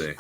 see.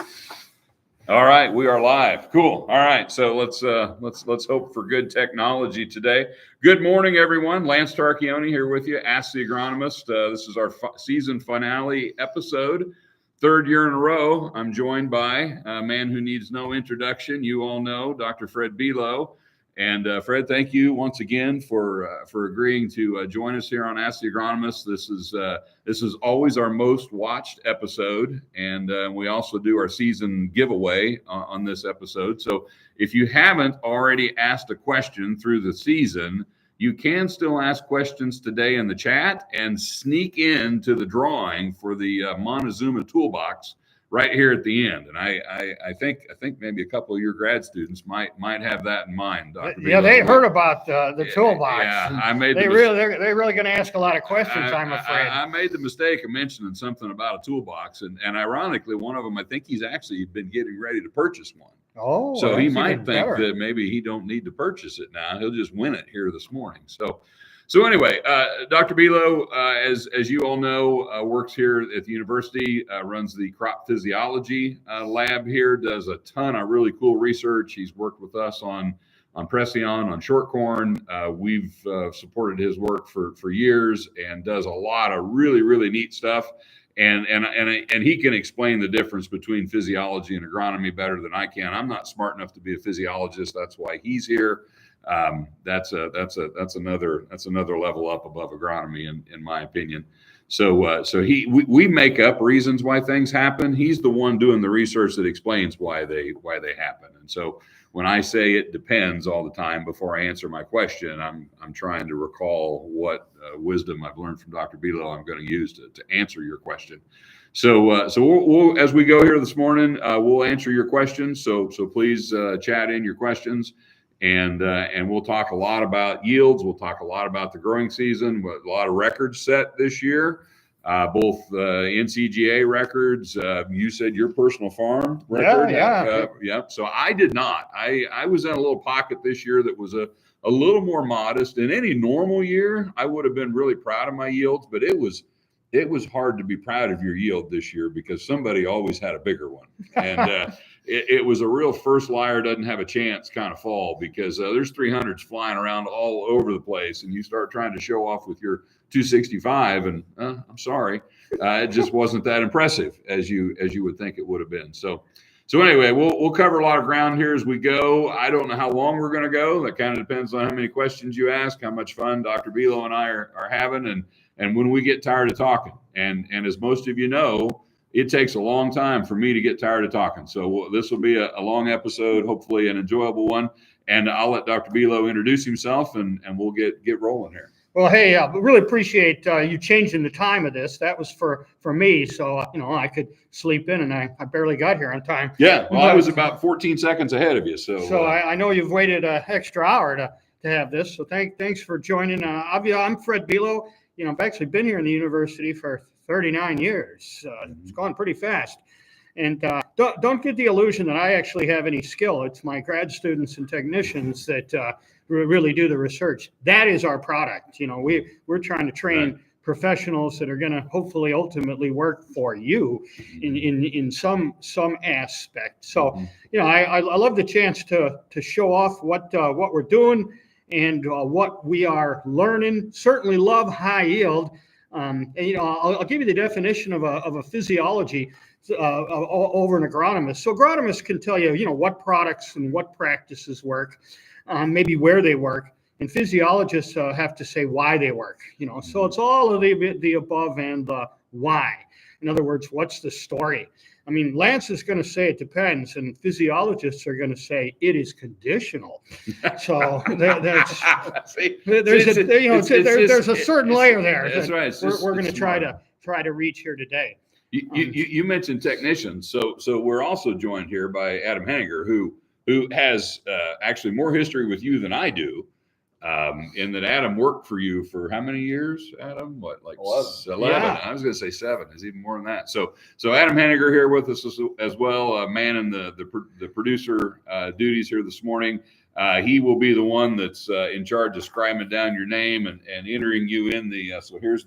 All right, we are live. Cool. All right, so let's hope for good technology today. Good morning, everyone. Lance Tarchioni here with you. Ask the Agronomist. This is our season finale episode. Third year in a row. I'm joined by a man who needs no introduction. You all know Dr. Fred Below. And Fred, thank you once again for agreeing to join us here on Ask the Agronomist. This is always our most watched episode, and we also do our season giveaway on this episode. So if you haven't already asked a question through the season, you can still ask questions today in the chat and sneak into the drawing for the Montazuma Tool Box right here at the end. And I think maybe a couple of your grad students might have that in mind, Dr. Yeah, they heard about the toolbox. Yeah, they're really going to ask a lot of questions, I'm afraid. I made the mistake of mentioning something about a toolbox, and ironically, one of them, I think he's actually been getting ready to purchase one. Oh, so he might think that maybe he don't need to purchase it now. He'll just win it here this morning. So anyway, Dr. Below, as you all know, works here at the university, runs the crop physiology lab here, does a ton of really cool research. He's worked with us on Precion, on short corn. We've supported his work for years and does a lot of really, really neat stuff. And he can explain the difference between physiology and agronomy better than I can. I'm not smart enough to be a physiologist. That's why he's here. That's another level up above agronomy in my opinion. So we make up reasons why things happen. He's the one doing the research that explains why they happen. And so when I say it depends all the time before I answer my question, I'm trying to recall what wisdom I've learned from Dr. Below I'm going to use to answer your question. So we'll as we go here this morning, we'll answer your questions. So please chat in your questions. And we'll talk a lot about yields. We'll talk a lot about the growing season. A lot of records set this year, both NCGA records. You said your personal farm record. Yeah. So I did not. I was in a little pocket this year that was a little more modest. In any normal year, I would have been really proud of my yields, but it was hard to be proud of your yield this year because somebody always had a bigger one. And it was a real first liar doesn't have a chance kind of fall because there's 300s flying around all over the place. And you start trying to show off with your 265 and I'm sorry, it just wasn't that impressive as you would think it would have been. So anyway, we'll cover a lot of ground here as we go. I don't know how long we're going to go. That kind of depends on how many questions you ask, how much fun Dr. Below and I are having, and when we get tired of talking. And as most of you know, it takes a long time for me to get tired of talking. So this will be a long episode, hopefully an enjoyable one. And I'll let Dr. Below introduce himself and we'll get rolling here. Well, hey, really appreciate you changing the time of this. That was for me, so I could sleep in, and I barely got here on time. Yeah, well, I was about 14 seconds ahead of you. So I know you've waited an extra hour to have this. So thanks for joining. I'm Fred Below. I've actually been here in the university for 39 years. It's gone pretty fast. And don't get the illusion that I actually have any skill. It's my grad students and technicians that really do the research. That is our product. We're trying to train professionals that are going to hopefully ultimately work for you in some aspect. So I love the chance to show off what we're doing and what we are learning. Certainly love high yield. I'll give you the definition of a physiology over an agronomist. So agronomists can tell you, what products and what practices work, maybe where they work, and physiologists have to say why they work. So it's all of the above and the why. In other words, what's the story? I mean, Lance is going to say it depends, and physiologists are going to say it is conditional. So there's a certain layer there. That's right. We're going to try to reach here today. You mentioned technicians, so we're also joined here by Adam Henninger, who has actually more history with you than I do. In that Adam worked for you for how many years, Adam? What, like 11? Yeah. I was going to say 7. It's even more than that. So Adam Henninger here with us as well, man in the producer duties here this morning. He will be the one that's in charge of scribing down your name and entering you in the. So here's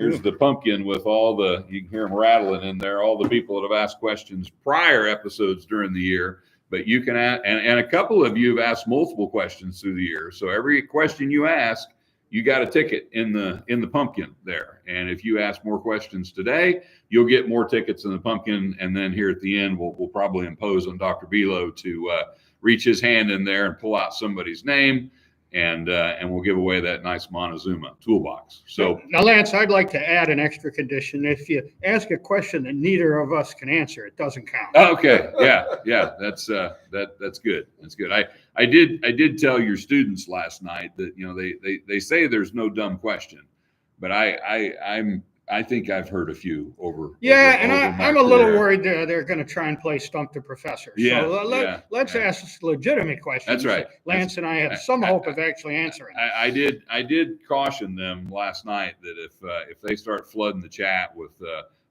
Here's the pumpkin with all the, you can hear them rattling in there, all the people that have asked questions prior episodes during the year. But you can ask, and a couple of you have asked multiple questions through the year. So every question you ask, you got a ticket in the pumpkin there. And if you ask more questions today, you'll get more tickets in the pumpkin. And then here at the end, we'll probably impose on Dr. Belo to reach his hand in there and pull out somebody's name. And we'll give away that nice Montazuma Tool Box. So now, Lance, I'd like to add an extra condition. If you ask a question that neither of us can answer, it doesn't count. Okay, yeah, that's good. That's good. I did tell your students last night that they say there's no dumb question, but I think I've heard a few over. Yeah, over, and I'm a little worried they're going to try and play stump the professor. Yeah, so let's ask legitimate questions. That's right. Lance and I have some hope of actually answering. I did caution them last night that if they start flooding the chat with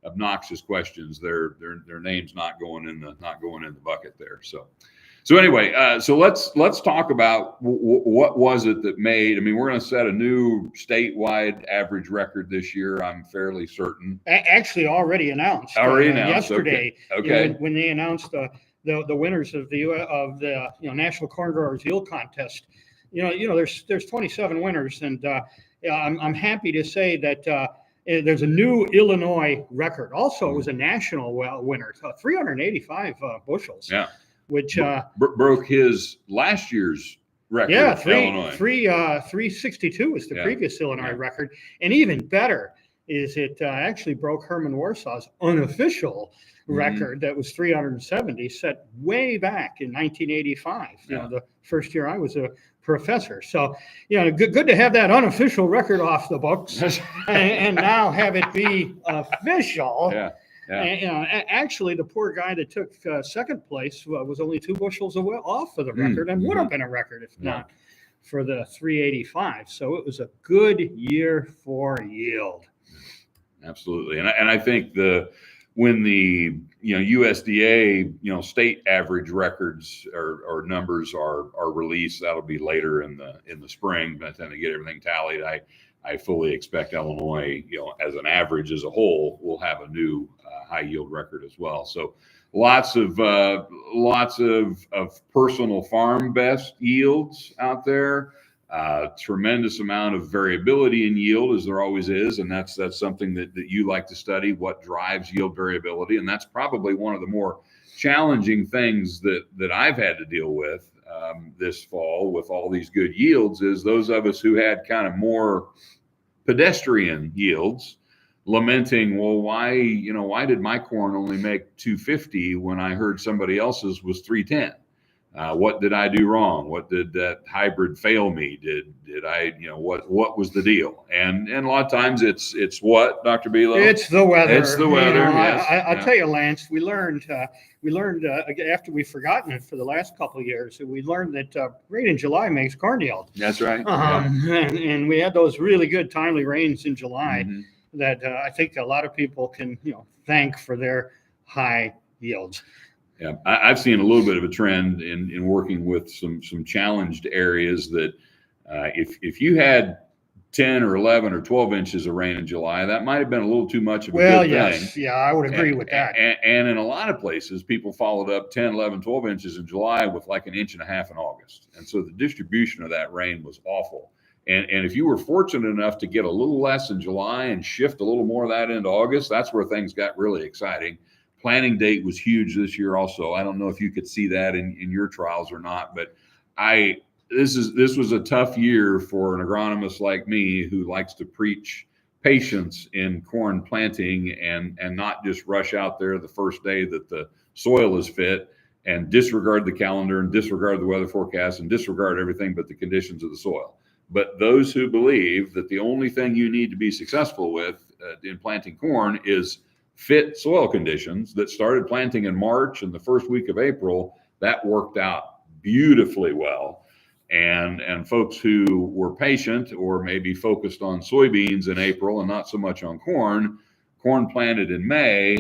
obnoxious questions, their name's not going in the bucket there. So anyway, so let's talk about what was it that made. I mean, we're going to set a new statewide average record this year. I'm fairly certain. Actually, already announced. Yesterday. Okay. When they announced the winners of the National Corn Growers Yield Contest. There's 27 winners, and I'm happy to say that. There's a new Illinois record. Also, it was a national winner, 385 bushels. Yeah. Which broke his last year's record. Yeah, Illinois. 362 was the previous Illinois record, and even better is it actually broke Herman Warsaw's unofficial record that was 370, set way back in 1985. The first year I was a professor. So, good to have that unofficial record off the books, and now have it be official. Yeah. Yeah. Actually, the poor guy that took second place was only 2 bushels away off of the record, and would have been a record if not for the 385. So it was a good year for yield. Absolutely, and I think when the USDA state average records or numbers are released, that'll be later in the spring. By the time they get everything tallied, I fully expect Illinois, as an average as a whole, will have a new high yield record as well. So lots of personal farm best yields out there. Tremendous amount of variability in yield, as there always is, and that's something that you like to study, what drives yield variability, and that's probably one of the more challenging things that I've had to deal with this fall with all these good yields, is those of us who had kind of more pedestrian yields lamenting, well, why did my corn only make 250 when I heard somebody else's was 310? What did I do wrong? What did that hybrid fail me? Did I, what was the deal? And a lot of times it's what, Dr. Belo? It's the weather. It's the weather. Yes. I'll tell you, Lance, we learned after we've forgotten it for the last couple of years, we learned that rain in July makes corn yield. That's right. And we had those really good timely rains in July that I think a lot of people can, thank for their high yields. Yeah, I've seen a little bit of a trend in working with some challenged areas that if you had 10 or 11 or 12 inches of rain in July, that might have been a little too much of a good thing. Yeah, I would agree with that. And in a lot of places, people followed up 10, 11, 12 inches in July with like 1.5 inches in August. And so the distribution of that rain was awful. And if you were fortunate enough to get a little less in July and shift a little more of that into August, that's where things got really exciting. Planting date was huge this year also. I don't know if you could see that in your trials or not, but this was a tough year for an agronomist like me who likes to preach patience in corn planting and not just rush out there the first day that the soil is fit and disregard the calendar and disregard the weather forecast and disregard everything but the conditions of the soil. But those who believe that the only thing you need to be successful with in planting corn is fit soil conditions, that started planting in March and the first week of April, that worked out beautifully well. And folks who were patient or maybe focused on soybeans in April and not so much on corn planted in May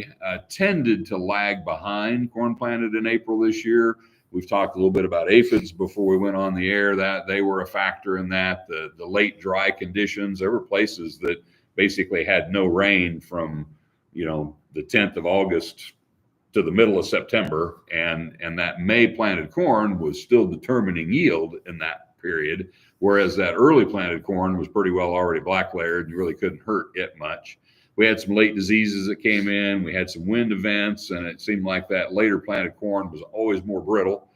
tended to lag behind corn planted in April this year. We've talked a little bit about aphids before we went on the air, that they were a factor in that. The late dry conditions, there were places that basically had no rain from, the 10th of August to the middle of September, and that May planted corn was still determining yield in that period, whereas that early planted corn was pretty well already black layered and really couldn't hurt it much. We had some late diseases that came in, we had some wind events, and it seemed like that later planted corn was always more brittle.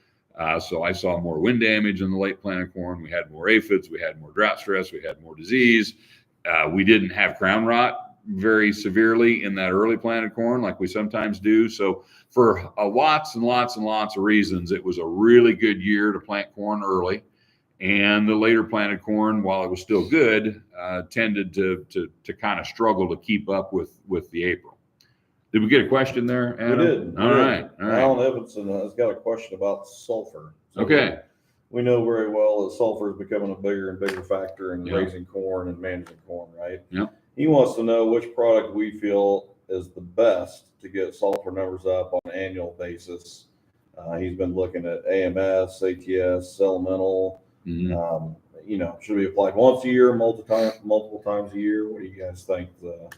So I saw more wind damage in the late planted corn. We had more aphids, we had more drought stress, we had more disease. We didn't have crown rot very severely in that early planted corn like we sometimes do. So for lots and lots and lots of reasons, it was a really good year to plant corn early. And the later planted corn, while it was still good, tended to kind of struggle to keep up with the April. Did we get a question there, Adam? We did. All right. Alan Evanson has got a question about sulfur. So Okay. We know very well that sulfur is becoming a bigger and bigger factor in Yeah. raising corn and managing corn, right? Yeah. He wants to know which product we feel is the best to get sulfur numbers up on an annual basis. He's been looking at AMS, ATS, Elemental. Mhm. Should we apply once a year, multiple times a year? What do you guys think the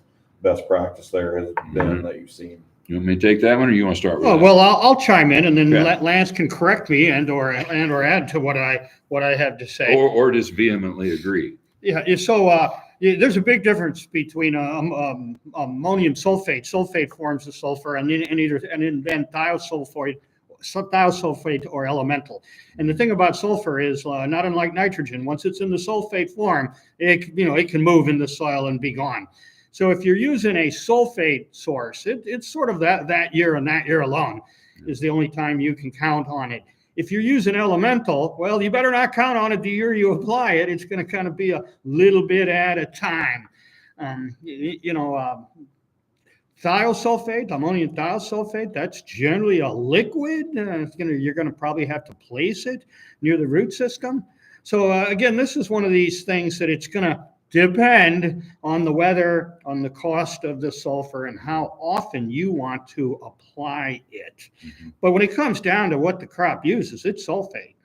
best practice there has been that you've seen? You want me to take that one, or you want to start with Oh, that? well, I'll chime in, and then Okay. Lance can correct me or add to what I have to say. Or just vehemently agree. Yeah. So there's a big difference between ammonium sulfate forms of sulfur, and then thiosulfate or elemental. And the thing about sulfur is not unlike nitrogen. Once it's in the sulfate form, it can move in the soil and be gone. So if you're using a sulfate source, it's sort of that year and that year alone is the only time you can count on it. If you're using elemental, well, you better not count on it the year you apply it. It's going to kind of be a little bit at a time. Thiosulfate, ammonium thiosulfate, that's generally a liquid. You're going to probably have to place it near the root system. So again, this is one of these things that it's going to depend on the weather, on the cost of the sulfur, and how often you want to apply it. Mhm. But when it comes down to what the crop uses, it's sulfate.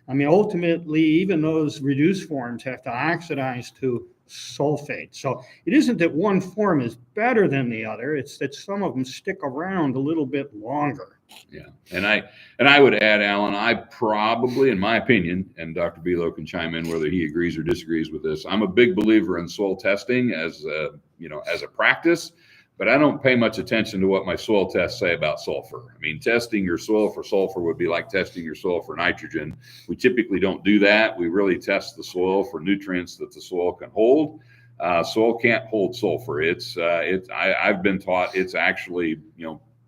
I mean, ultimately, even those reduced forms have to oxidize to sulfate. So it isn't that one form is better than the other, it's that some of them stick around a little bit longer. Yeah, and I would add, Alan, I probably, in my opinion, and Dr. Belo can chime in whether he agrees or disagrees with this. I'm a big believer in soil testing as a practice, but I don't pay much attention to what my soil tests say about sulfur. I mean, testing your soil for sulfur would be like testing your soil for nitrogen. We typically don't do that. We really test the soil for nutrients that the soil can hold. Soil can't hold sulfur. I've been taught it's actually,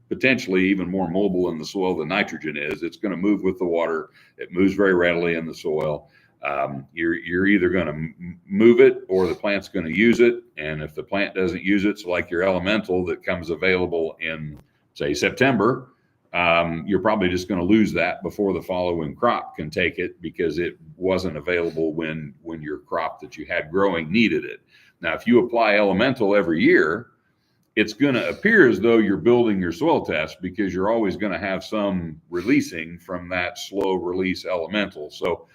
potentially even more mobile in the soil than nitrogen is. It's going to move with the water. It moves very readily in the soil. You're either going to move it or the plant's going to use it. And if the plant doesn't use it, so like your elemental that comes available in, say, September, you're probably just going to lose that before the following crop can take it because it wasn't available when your crop that you had growing needed it. Now, if you apply elemental every year, it's going to appear as though you're building your soil test because you're always going to have some releasing from that slow release elemental. So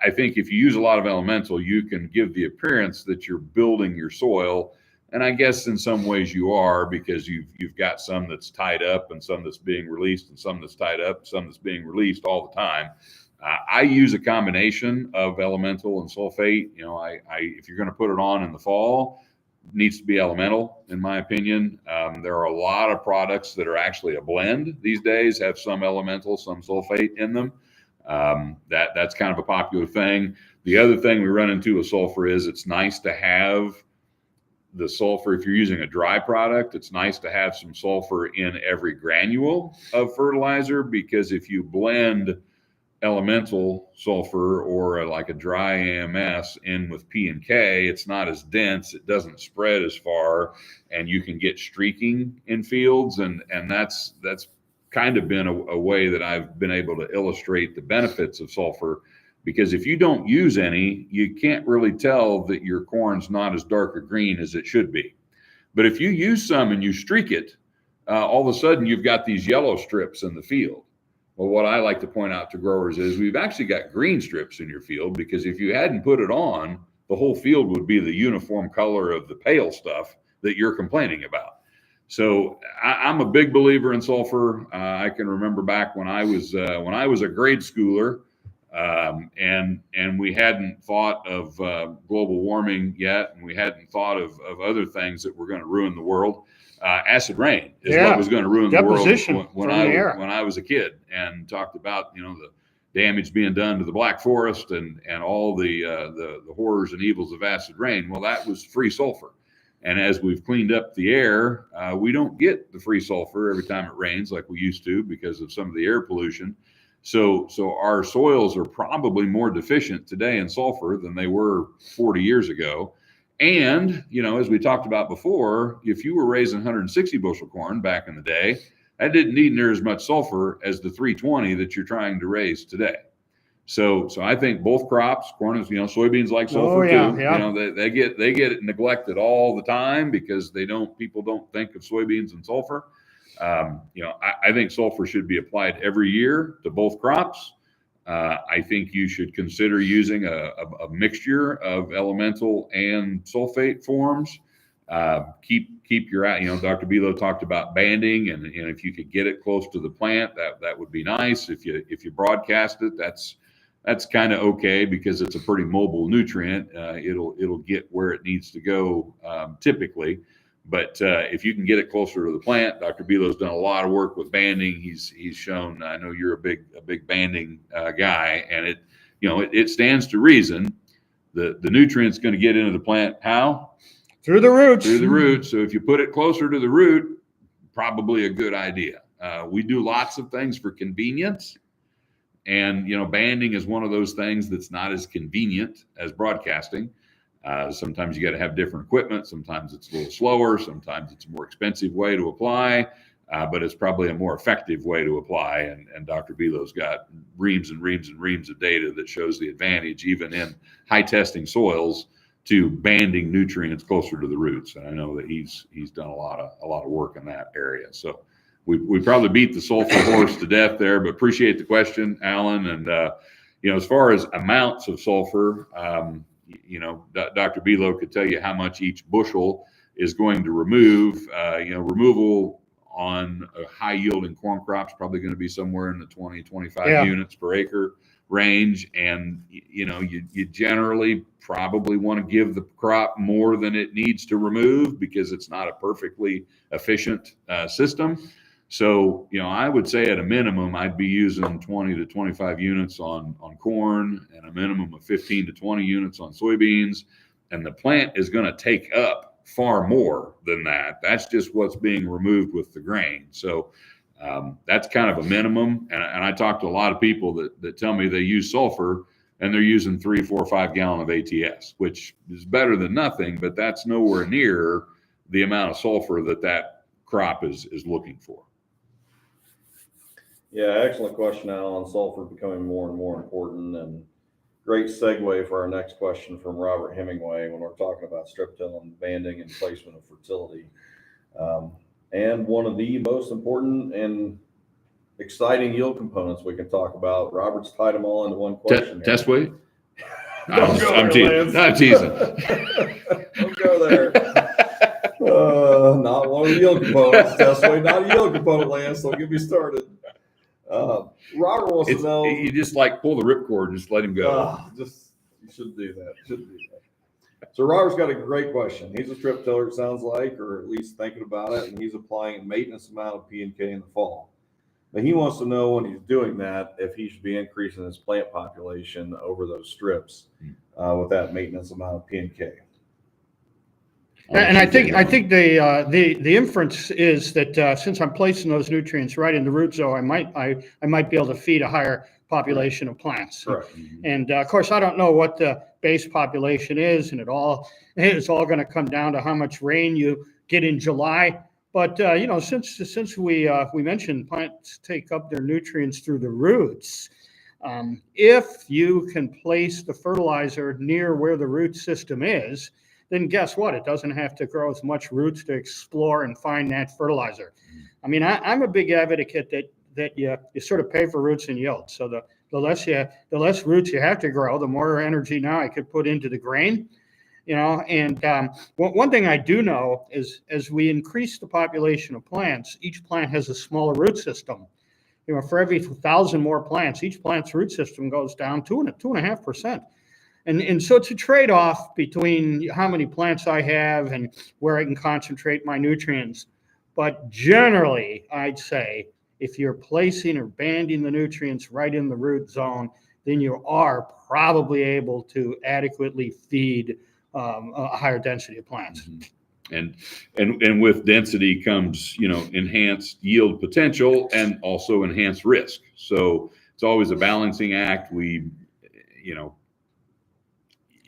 I think if you use a lot of elemental, you can give the appearance that you're building your soil. And I guess in some ways you are, because you've got some that's tied up and some that's being released and some that's tied up, some that's being released all the time. I use a combination of elemental and sulfate. If you're going to put it on in the fall, needs to be elemental, in my opinion. There are a lot of products that are actually a blend these days, have some elemental, some sulfate in them. That's kind of a popular thing. The other thing we run into with sulfur is it's nice to have the sulfur. If you're using a dry product, it's nice to have some sulfur in every granule of fertilizer, because if you blend elemental sulfur or like a dry AMS in with P and K, it's not as dense, it doesn't spread as far, and you can get streaking in fields, and that's kind of been a way that I've been able to illustrate the benefits of sulfur, because if you don't use any, you can't really tell that your corn's not as dark or green as it should be. But if you use some and you streak it, all of a sudden you've got these yellow strips in the field. Well, what I like to point out to growers is we've actually got green strips in your field, because if you hadn't put it on, the whole field would be the uniform color of the pale stuff that you're complaining about. So I'm a big believer in sulfur. I can remember back when I was a grade schooler, and we hadn't thought of global warming yet, and we hadn't thought of other things that were going to ruin the world. Acid rain is what was going to ruin the world when I was a kid, and talked about the damage being done to the Black Forest and all the horrors and evils of acid rain. Well, that was free sulfur. And as we've cleaned up the air, we don't get the free sulfur every time it rains like we used to because of some of the air pollution. So our soils are probably more deficient today in sulfur than they were 40 years ago. And, as we talked about before, if you were raising 160 bushel corn back in the day, that didn't need near as much sulfur as the 320 that you're trying to raise today. So I think both crops, corn is, soybeans like sulfur too. Yeah. They get neglected all the time because people don't think of soybeans and sulfur. I think sulfur should be applied every year to both crops. I think you should consider using a mixture of elemental and sulfate forms. Keep your Dr. Belo talked about banding, and if you could get it close to the plant, that would be nice. If you broadcast it, that's kind of okay because it's a pretty mobile nutrient. It'll get where it needs to go typically. But if you can get it closer to the plant, Dr. Belo's done a lot of work with banding. He's shown. I know you're a big banding guy, and it stands to reason. The nutrient's going to get into the plant how? Through the roots. Through the roots. So if you put it closer to the root, probably a good idea. We do lots of things for convenience. And, banding is one of those things that's not as convenient as broadcasting. Sometimes you got to have different equipment. Sometimes it's a little slower. Sometimes it's a more expensive way to apply, but it's probably a more effective way to apply. And Dr. Belo's got reams and reams and reams of data that shows the advantage, even in high testing soils, to banding nutrients closer to the roots. And I know that he's done a lot of work in that area. So we probably beat the sulfur horse to death there, but appreciate the question, Alan. And as far as amounts of sulfur, Dr. Belo could tell you how much each bushel is going to remove. Removal on a high yielding corn crop is probably going to be somewhere in the 20-25 units per acre range. And, you generally probably want to give the crop more than it needs to remove because it's not a perfectly efficient system. So, I would say at a minimum, I'd be using 20 to 25 units on corn and a minimum of 15 to 20 units on soybeans. And the plant is going to take up far more than that. That's just what's being removed with the grain. So that's kind of a minimum. And I talk to a lot of people that tell me they use sulfur and they're using 3, 4, 5 gallon of ATS, which is better than nothing, but that's nowhere near the amount of sulfur that crop is looking for. Yeah, excellent question, Alan. Sulfur becoming more and more important, and great segue for our next question from Robert Hemingway when we're talking about strip till and banding and placement of fertility. And one of the most important and exciting yield components we can talk about. Robert's tied them all into one question. Test weight? I'm teasing. Don't go there. Not one of the yield components. Test weight, not a yield component, Lance. Don't get me started. Robert wants to know. You just pull the ripcord and just let him go. You shouldn't do that. So Robert's got a great question. He's a strip tiller, it sounds like, or at least thinking about it, and he's applying a maintenance amount of P&K in the fall. But he wants to know when he's doing that if he should be increasing his plant population over those strips with that maintenance amount of P&K. And I think the inference is that since I'm placing those nutrients right in the root zone, I might be able to feed a higher population of plants. Correct. And of course, I don't know what the base population is, and it's all going to come down to how much rain you get in July. But since we mentioned plants take up their nutrients through the roots, if you can place the fertilizer near where the root system is, then guess what? It doesn't have to grow as much roots to explore and find that fertilizer. I mean, I'm a big advocate that you sort of pay for roots and yield. So the less roots you have to grow, the more energy now I could put into the grain. And one thing I do know is as we increase the population of plants, each plant has a smaller root system. For every 1,000 more plants, each plant's root system goes down 2.5%. And so it's a trade-off between how many plants I have and where I can concentrate my nutrients. But generally, I'd say if you're placing or banding the nutrients right in the root zone, then you are probably able to adequately feed a higher density of plants. And with density comes, enhanced yield potential and also enhanced risk. So it's always a balancing act.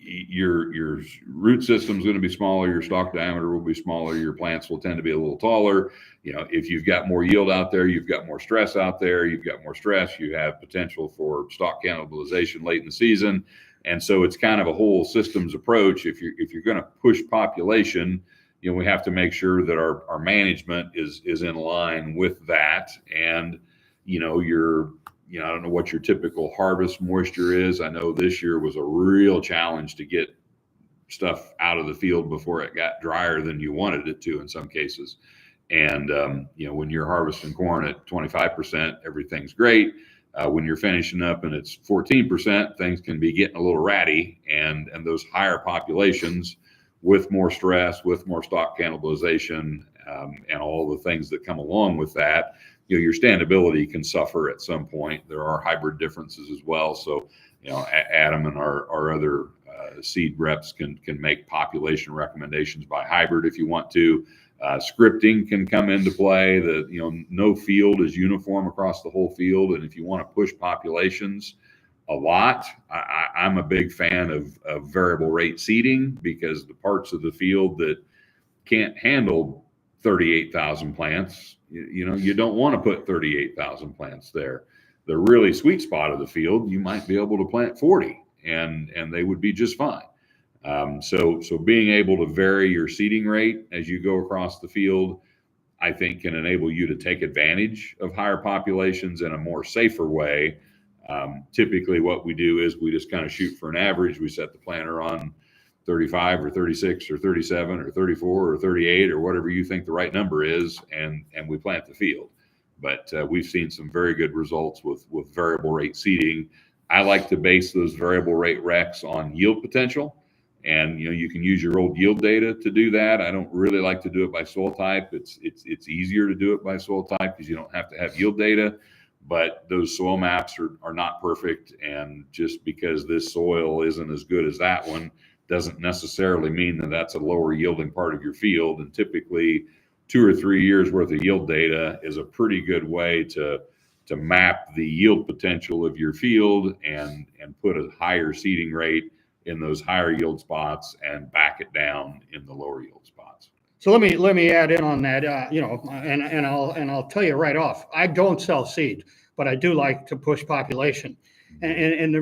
Your root system is going to be smaller, your stalk diameter will be smaller, your plants will tend to be a little taller. If you've got more yield out there, you've got more stress out there, you've got more stress, you have potential for stalk cannibalization late in the season. And so it's kind of a whole systems approach. If you're going to push population, we have to make sure that our management is in line with that. And, I don't know what your typical harvest moisture is. I know this year was a real challenge to get stuff out of the field before it got drier than you wanted it to in some cases. And, when you're harvesting corn at 25%, everything's great. When you're finishing up and it's 14%, things can be getting a little ratty. And those higher populations with more stress, with more stalk cannibalization, and all the things that come along with that, your standability can suffer at some point. There are hybrid differences as well. So, Adam and our other seed reps can make population recommendations by hybrid if you want to. Scripting can come into play. No field is uniform across the whole field. And if you want to push populations a lot, I'm a big fan of variable rate seeding, because the parts of the field that can't handle 38,000 plants, you don't want to put 38,000 plants there. The really sweet spot of the field, you might be able to plant 40 and they would be just fine. So being able to vary your seeding rate as you go across the field, I think can enable you to take advantage of higher populations in a more safer way. Typically what we do is we just kind of shoot for an average. We set the planter on 35 or 36 or 37 or 34 or 38 or whatever you think the right number is, and we plant the field. But we've seen some very good results with variable rate seeding. I like to base those variable rate recs on yield potential, and you can use your old yield data to do that. I don't really like to do it by soil type. It's easier to do it by soil type because you don't have to have yield data, but those soil maps are not perfect, and just because this soil isn't as good as that one doesn't necessarily mean that that's a lower yielding part of your field. And typically 2 or 3 years worth of yield data is a pretty good way to map the yield potential of your field and put a higher seeding rate in those higher yield spots and back it down in the lower yield spots. So let me add in on that, and I'll tell you right off, I don't sell seed, but I do like to push population and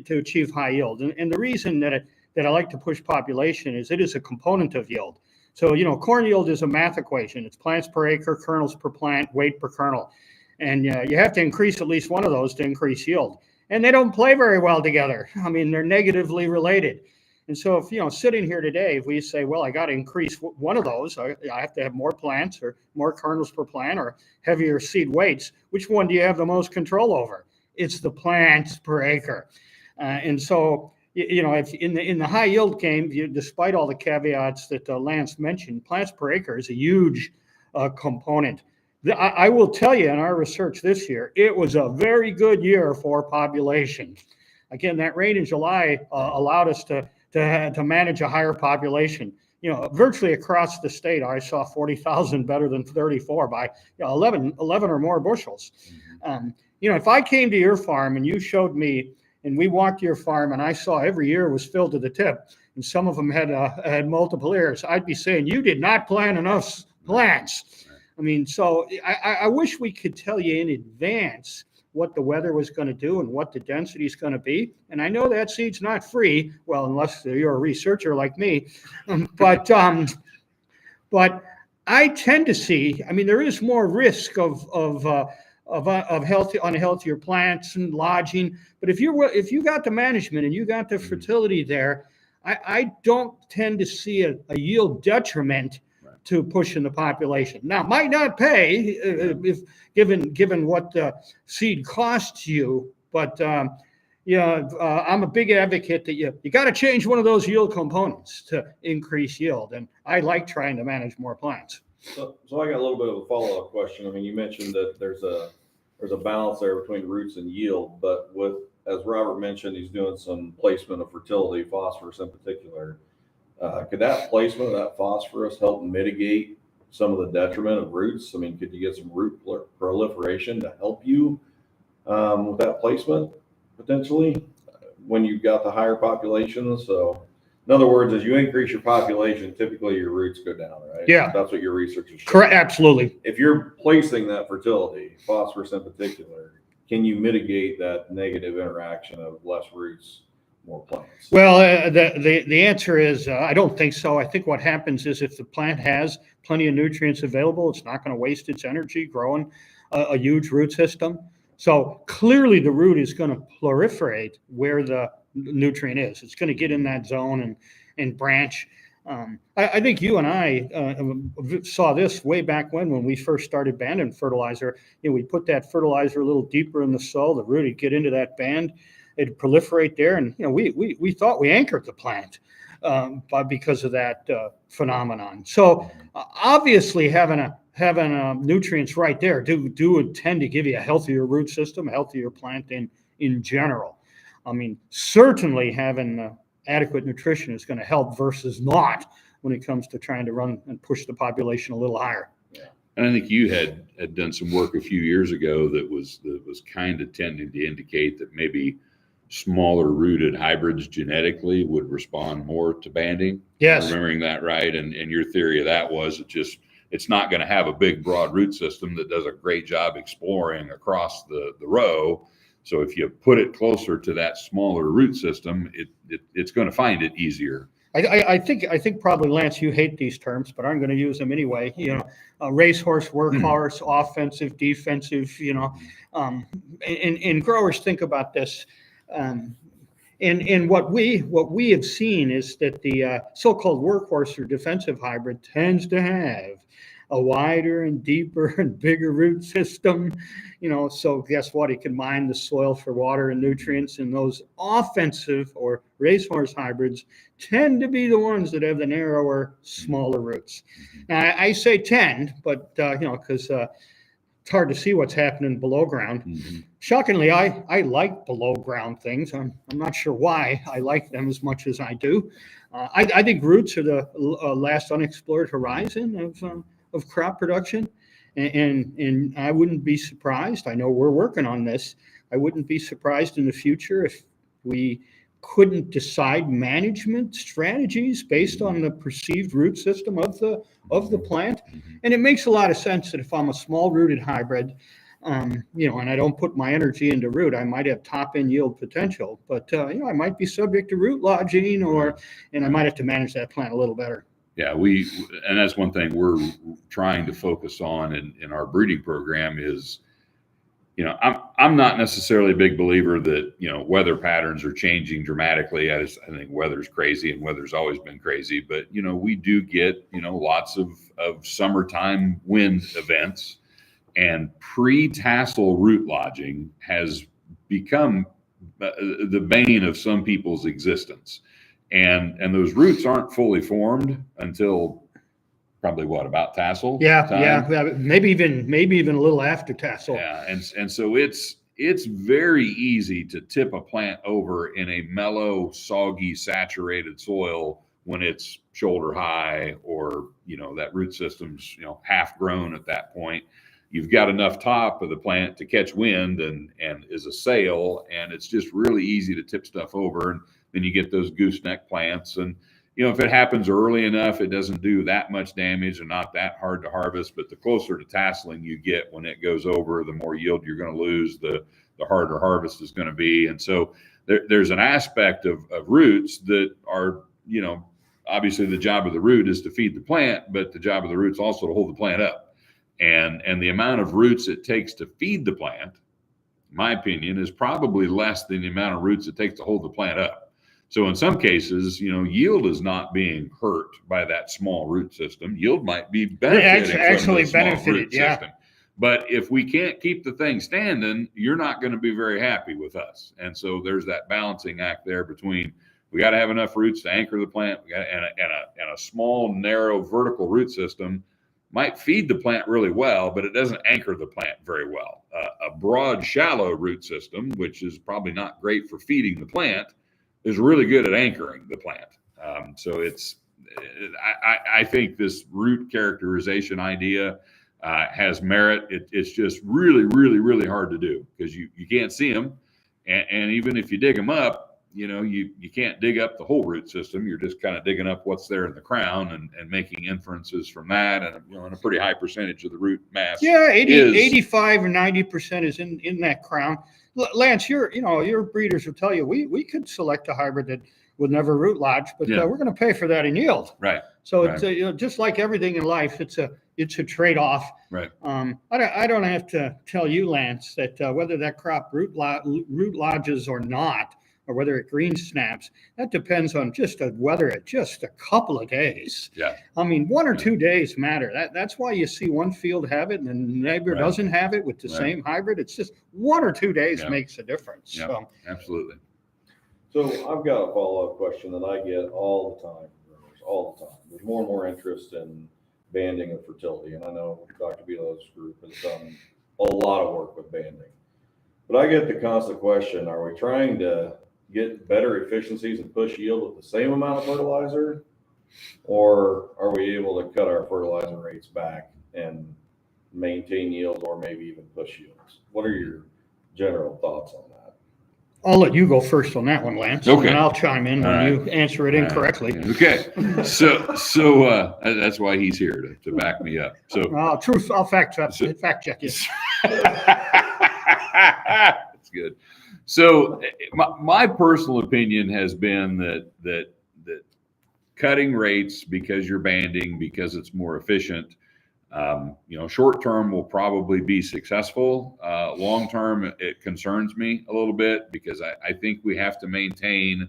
to achieve high yield. And the reason that I like to push population is it is a component of yield. So, corn yield is a math equation. It's plants per acre, kernels per plant, weight per kernel. And you have to increase at least one of those to increase yield. And they don't play very well together. I mean, they're negatively related. And so if, sitting here today, if we say, well, I got to increase one of those, I have to have more plants or more kernels per plant or heavier seed weights, which one do you have the most control over? It's the plants per acre. And so, if in the high yield game, despite all the caveats that Lance mentioned, plants per acre is a huge component. I will tell you, in our research this year, it was a very good year for population. Again, that rain in July allowed us to manage a higher population. Virtually across the state, I saw 40,000 better than 34 by 11 or more bushels. If I came to your farm and you showed me, and we walked your farm, and I saw every ear was filled to the tip, and some of them had multiple ears, I'd be saying you did not plant enough plants. I mean, so I wish we could tell you in advance what the weather was going to do and what the density is going to be. And I know that seed's not free, well, unless you're a researcher like me. But I tend to see, there is more risk of of healthy, unhealthier plants and lodging. But if you got the management and you got the fertility there, I don't tend to see a yield detriment to pushing the population. Now, might not pay if given what the seed costs you, but I'm a big advocate that you got to change one of those yield components to increase yield, and I like trying to manage more plants. So I got a little bit of a follow-up question. I mean, you mentioned that there's a balance there between roots and yield, but as Robert mentioned, he's doing some placement of fertility, phosphorus in particular. Could that placement of that phosphorus help mitigate some of the detriment of roots? I mean, could you get some root proliferation to help you with that placement potentially when you've got the higher population? So in other words, as you increase your population, typically your roots go down, right? Yeah. That's what your research is showing. Correct. Absolutely. If you're placing that fertility, phosphorus in particular, can you mitigate that negative interaction of less roots, more plants? Well, the answer is I don't think so. I think what happens is if the plant has plenty of nutrients available, it's not going to waste its energy growing a huge root system. So clearly the root is going to proliferate where the nutrient is. It's going to get in that zone and branch. I think you and I saw this way back when we first started banding fertilizer. We put that fertilizer a little deeper in the soil. The root would get into that band, it'd proliferate there, and we thought we anchored the plant because of that phenomenon. So obviously having nutrients right there do tend to give you a healthier root system, a healthier plant in general. I mean, certainly having adequate nutrition is going to help versus not when it comes to trying to run and push the population a little higher. Yeah. And I think you had done some work a few years ago that was kind of tending to indicate that maybe smaller rooted hybrids genetically would respond more to banding. Yes. Remembering that right? And your theory of that was it's not going to have a big broad root system that does a great job exploring across the row. So if you put it closer to that smaller root system, it's going to find it easier. I think probably, Lance, you hate these terms, but I'm going to use them anyway. Racehorse, workhorse, offensive, defensive. And growers think about this. And what we have seen is that the so-called workhorse or defensive hybrid tends to have a wider and deeper and bigger root system. So guess what? It can mine the soil for water and nutrients. And those offensive or racehorse hybrids tend to be the ones that have the narrower, smaller roots. Now, I say tend, but because it's hard to see what's happening below ground. Mm-hmm. Shockingly, I like below ground things. I'm not sure why I like them as much as I do. I think roots are the last unexplored horizon of crop production. And I wouldn't be surprised. I know we're working on this. I wouldn't be surprised in the future if we couldn't decide management strategies based on the perceived root system of the plant. And it makes a lot of sense that if I'm a small rooted hybrid, and I don't put my energy into root, I might have top end yield potential, but I might be subject to root lodging, and I might have to manage that plant a little better. Yeah, and that's one thing we're trying to focus on in our breeding program is, I'm not necessarily a big believer that, weather patterns are changing dramatically. I think weather's crazy and weather's always been crazy, but, we do get, lots of summertime wind events, and pre-tassel root lodging has become the bane of some people's existence. And those roots aren't fully formed until probably about tassel? Yeah, maybe even a little after tassel. Yeah, and so it's very easy to tip a plant over in a mellow, soggy, saturated soil when it's shoulder high, or that root system's half grown at that point. You've got enough top of the plant to catch wind and is a sail, and it's just really easy to tip stuff over. And then you get those gooseneck plants. And, if it happens early enough, it doesn't do that much damage and not that hard to harvest. But the closer to tasseling you get when it goes over, the more yield you're going to lose, the harder harvest is going to be. And so there's an aspect of roots that are, obviously the job of the root is to feed the plant, but the job of the root is also to hold the plant up. And the amount of roots it takes to feed the plant, in my opinion, is probably less than the amount of roots it takes to hold the plant up. So in some cases, yield is not being hurt by that small root system. Yield might be benefiting from the small root system. But if we can't keep the thing standing, you're not going to be very happy with us. And so there's that balancing act there between we got to have enough roots to anchor the plant, and a small, narrow, vertical root system might feed the plant really well, but it doesn't anchor the plant very well. A broad, shallow root system, which is probably not great for feeding the plant, is really good at anchoring the plant. I think this root characterization idea has merit. It's just really, really, really hard to do because you can't see them. And even if you dig them up, you can't dig up the whole root system. You're just kind of digging up what's there in the crown and making inferences from that. And and a pretty high percentage of the root mass. Yeah, 85 or 90% is in that crown. Lance, your breeders will tell you we could select a hybrid that would never root lodge, but we're going to pay for that in yield. Right. So it's just like everything in life, it's a trade-off. Right. I don't have to tell you, Lance, that whether that crop root lodges or not, or whether it green snaps, that depends on whether it just a couple of days. Yeah. I mean, 1 or 2 days matter. That's why you see one field have it and the neighbor doesn't have it with the same hybrid. It's just 1 or 2 days makes a difference. Yeah, so. Absolutely. So I've got a follow-up question that I get all the time. There's more and more interest in banding and fertility, and I know Dr. Belo's group has done a lot of work with banding. But I get the constant question, are we trying to get better efficiencies and push yield with the same amount of fertilizer? Or are we able to cut our fertilizer rates back and maintain yield or maybe even push yields? What are your general thoughts on that? I'll let you go first on that one, Lance. Okay. And I'll chime in when you answer it incorrectly. Okay. So that's why he's here to back me up. So truth, I'll fact check you. That's good. So my personal opinion has been that cutting rates because you're banding, because it's more efficient, short term will probably be successful. Long term, it concerns me a little bit because I think we have to maintain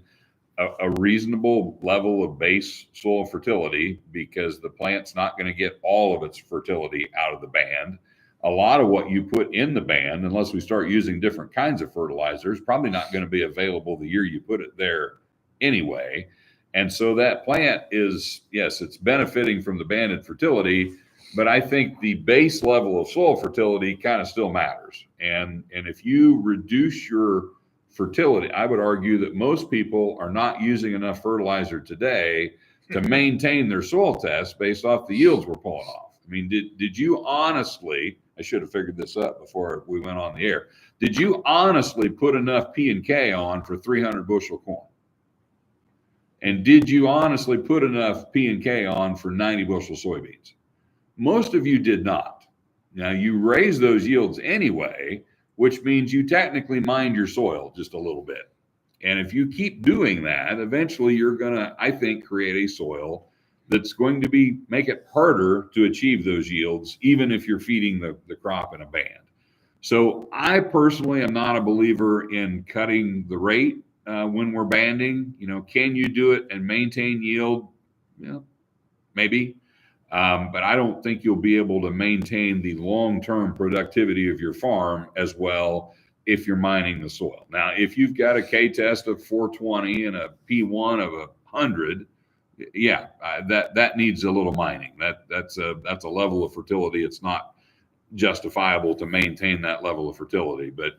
a reasonable level of base soil fertility because the plant's not going to get all of its fertility out of the band. A lot of what you put in the band, unless we start using different kinds of fertilizers, probably not going to be available the year you put it there anyway. And so that plant is, yes, it's benefiting from the banded fertility, but I think the base level of soil fertility kind of still matters. And if you reduce your fertility, I would argue that most people are not using enough fertilizer today to maintain their soil test based off the yields we're pulling off. I mean, did you honestly, I should have figured this up before we went on the air. Did you honestly put enough P and K on for 300 bushel corn? And did you honestly put enough P and K on for 90 bushel soybeans? Most of you did not. Now you raise those yields anyway, which means you technically mined your soil just a little bit. And if you keep doing that, eventually you're going to, I think, create a soil that's going to make it harder to achieve those yields, even if you're feeding the crop in a band. So I personally am not a believer in cutting the rate when we're banding. Can you do it and maintain yield? Maybe. But I don't think you'll be able to maintain the long-term productivity of your farm as well if you're mining the soil. Now, if you've got a K-test of 420 and a P1 of 100, that needs a little mining. That's a level of fertility. It's not justifiable to maintain that level of fertility. But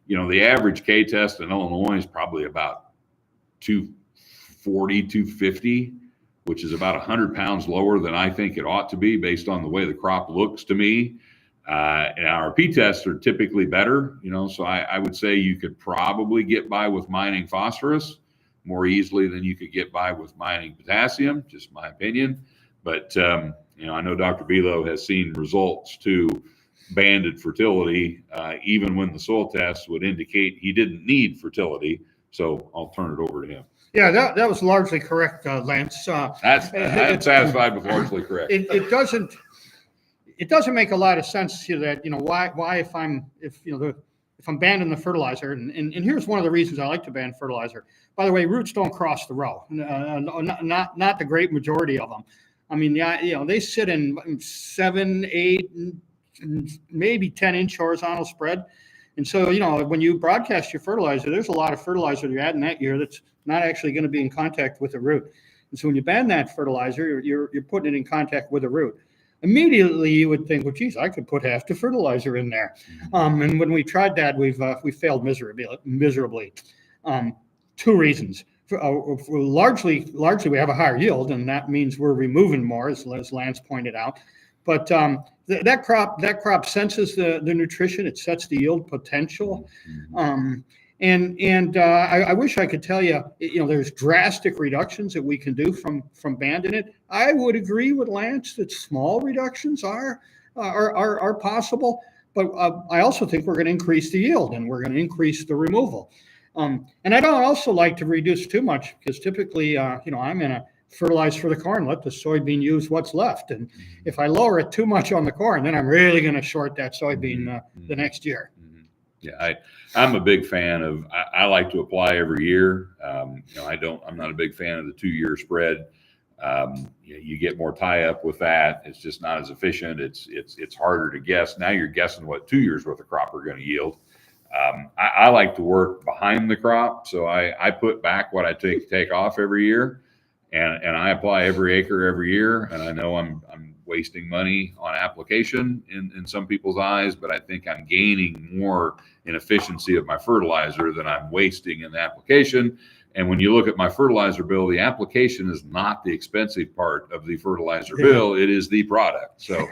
the average K-test in Illinois is probably about 240, 250, which is about 100 pounds lower than I think it ought to be based on the way the crop looks to me. And our P-tests are typically better, so I would say you could probably get by with mining phosphorus more easily than you could get by with mining potassium, just my opinion. But, I know Dr. Belo has seen results to banded fertility, even when the soil tests would indicate he didn't need fertility. So I'll turn it over to him. Yeah, that was largely correct, Lance. I'm satisfied with largely correct. It doesn't, it doesn't make a lot of sense to that, why if I'm banning the fertilizer, and here's one of the reasons I like to ban fertilizer. By the way, roots don't cross the row, not the great majority of them. I mean, they sit in 7, 8, maybe 10-inch horizontal spread. And so, when you broadcast your fertilizer, there's a lot of fertilizer you're adding that year that's not actually going to be in contact with the root. And so when you ban that fertilizer, you're putting it in contact with the root. Immediately, you would think, well, geez, I could put half the fertilizer in there. And when we tried that, we failed miserably. 2 reasons. Largely, we have a higher yield, and that means we're removing more, as Lance pointed out. But that crop senses the nutrition. It sets the yield potential. I wish I could tell you, there's drastic reductions that we can do from banning it. I would agree with Lance that small reductions are possible, but I also think we're going to increase the yield and we're going to increase the removal. And I don't also like to reduce too much, because typically, I'm in a fertilize for the corn, let the soybean use what's left. And if I lower it too much on the corn, then I'm really going to short that soybean the next year. Yeah, I'm a big fan of. I like to apply every year. I'm not a big fan of the 2-year spread. You get more tie up with that. It's just not as efficient. It's harder to guess. Now you're guessing what 2 years worth of crop are going to yield. I like to work behind the crop, so I put back what I take off every year, and I apply every acre every year. And I know I'm wasting money on application in some people's eyes, but I think I'm gaining more in efficiency of my fertilizer than I'm wasting in the application. And when you look at my fertilizer bill, the application is not the expensive part of the fertilizer bill. It is the product. So,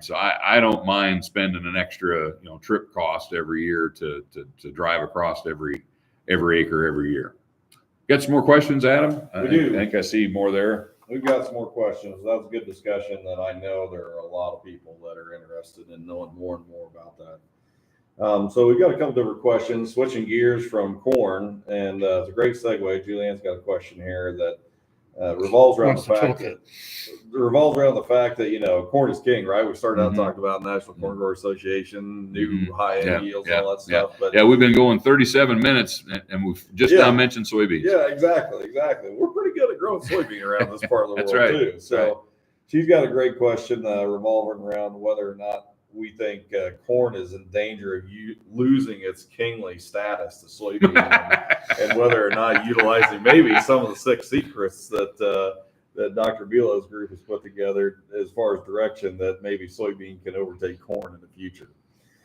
so I don't mind spending an extra, trip cost every year to drive across every acre every year. Got some more questions, Adam? We do. I think I see more there. We've got some more questions. That was a good discussion that I know there are a lot of people that are interested in knowing more and more about that. So we've got a couple different questions, switching gears from corn, and it's a great segue. Julianne's got a question here that revolves around the fact that corn is king, right? We started out talking about National Corn Grower Association, new high-end yields, and all that stuff. But we've been going 37 minutes, and we've just now mentioned soybeans. Yeah, exactly. We're pretty good at growing soybean around this part of the That's world right. too. So she's got a great question revolving around whether or not we think corn is in danger of losing its kingly status to soybean, and whether or not utilizing maybe some of the 6 secrets that Dr. Belo's group has put together as far as direction that maybe soybean can overtake corn in the future.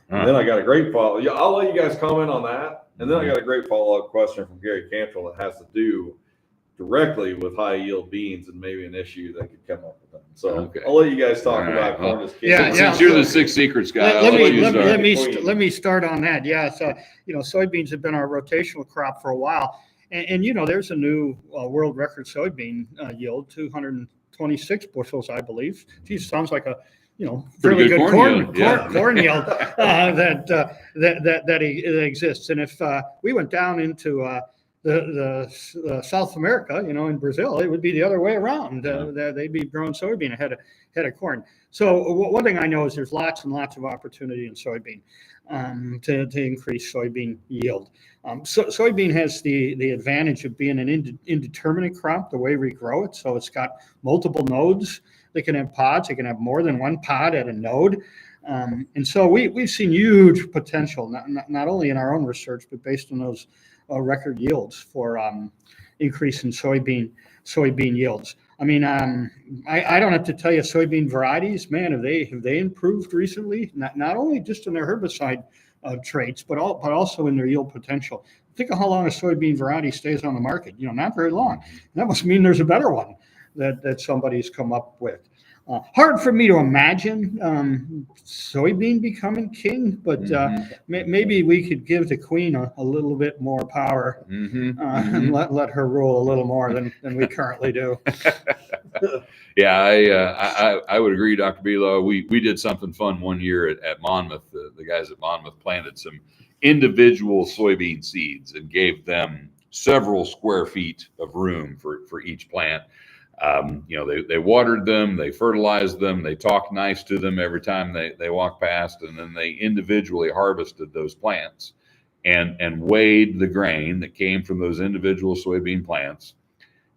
And then I got a great follow. Yeah, I'll let you guys comment on that. And then I got a great follow-up question from Gary Cantrell that has to do directly with high yield beans and maybe an issue that could come up with them. So I'll let you guys talk about corn as king. Since you're the 6 secrets guy, let me start on that. Yeah, so soybeans have been our rotational crop for a while, and there's a new world record soybean yield, 226 bushels, I believe. Geez, sounds like a fairly good corn yield that exists. And if we went down into the South America, in Brazil, it would be the other way around. They'd be growing soybean ahead of corn. So one thing I know is there's lots and lots of opportunity in soybean to increase soybean yield. Soybean has the advantage of being an indeterminate crop the way we grow it. So it's got multiple nodes. They can have pods. They can have more than one pod at a node. And so we've seen huge potential, not only in our own research, but based on those record yields for increase in soybean yields. I mean, I don't have to tell you, soybean varieties, man, have they improved recently? Not only just in their herbicide traits, but also in their yield potential. Think of how long a soybean variety stays on the market. Not very long. And that must mean there's a better one that somebody's come up with. Hard for me to imagine soybean becoming king, but maybe we could give the queen a little bit more power and let her rule a little more than we currently do. Yeah, I would agree, Dr. Belo. We did something fun one year at Monmouth. The guys at Monmouth planted some individual soybean seeds and gave them several square feet of room for each plant. They watered them, they fertilized them, they talked nice to them every time they walked past, and then they individually harvested those plants and weighed the grain that came from those individual soybean plants.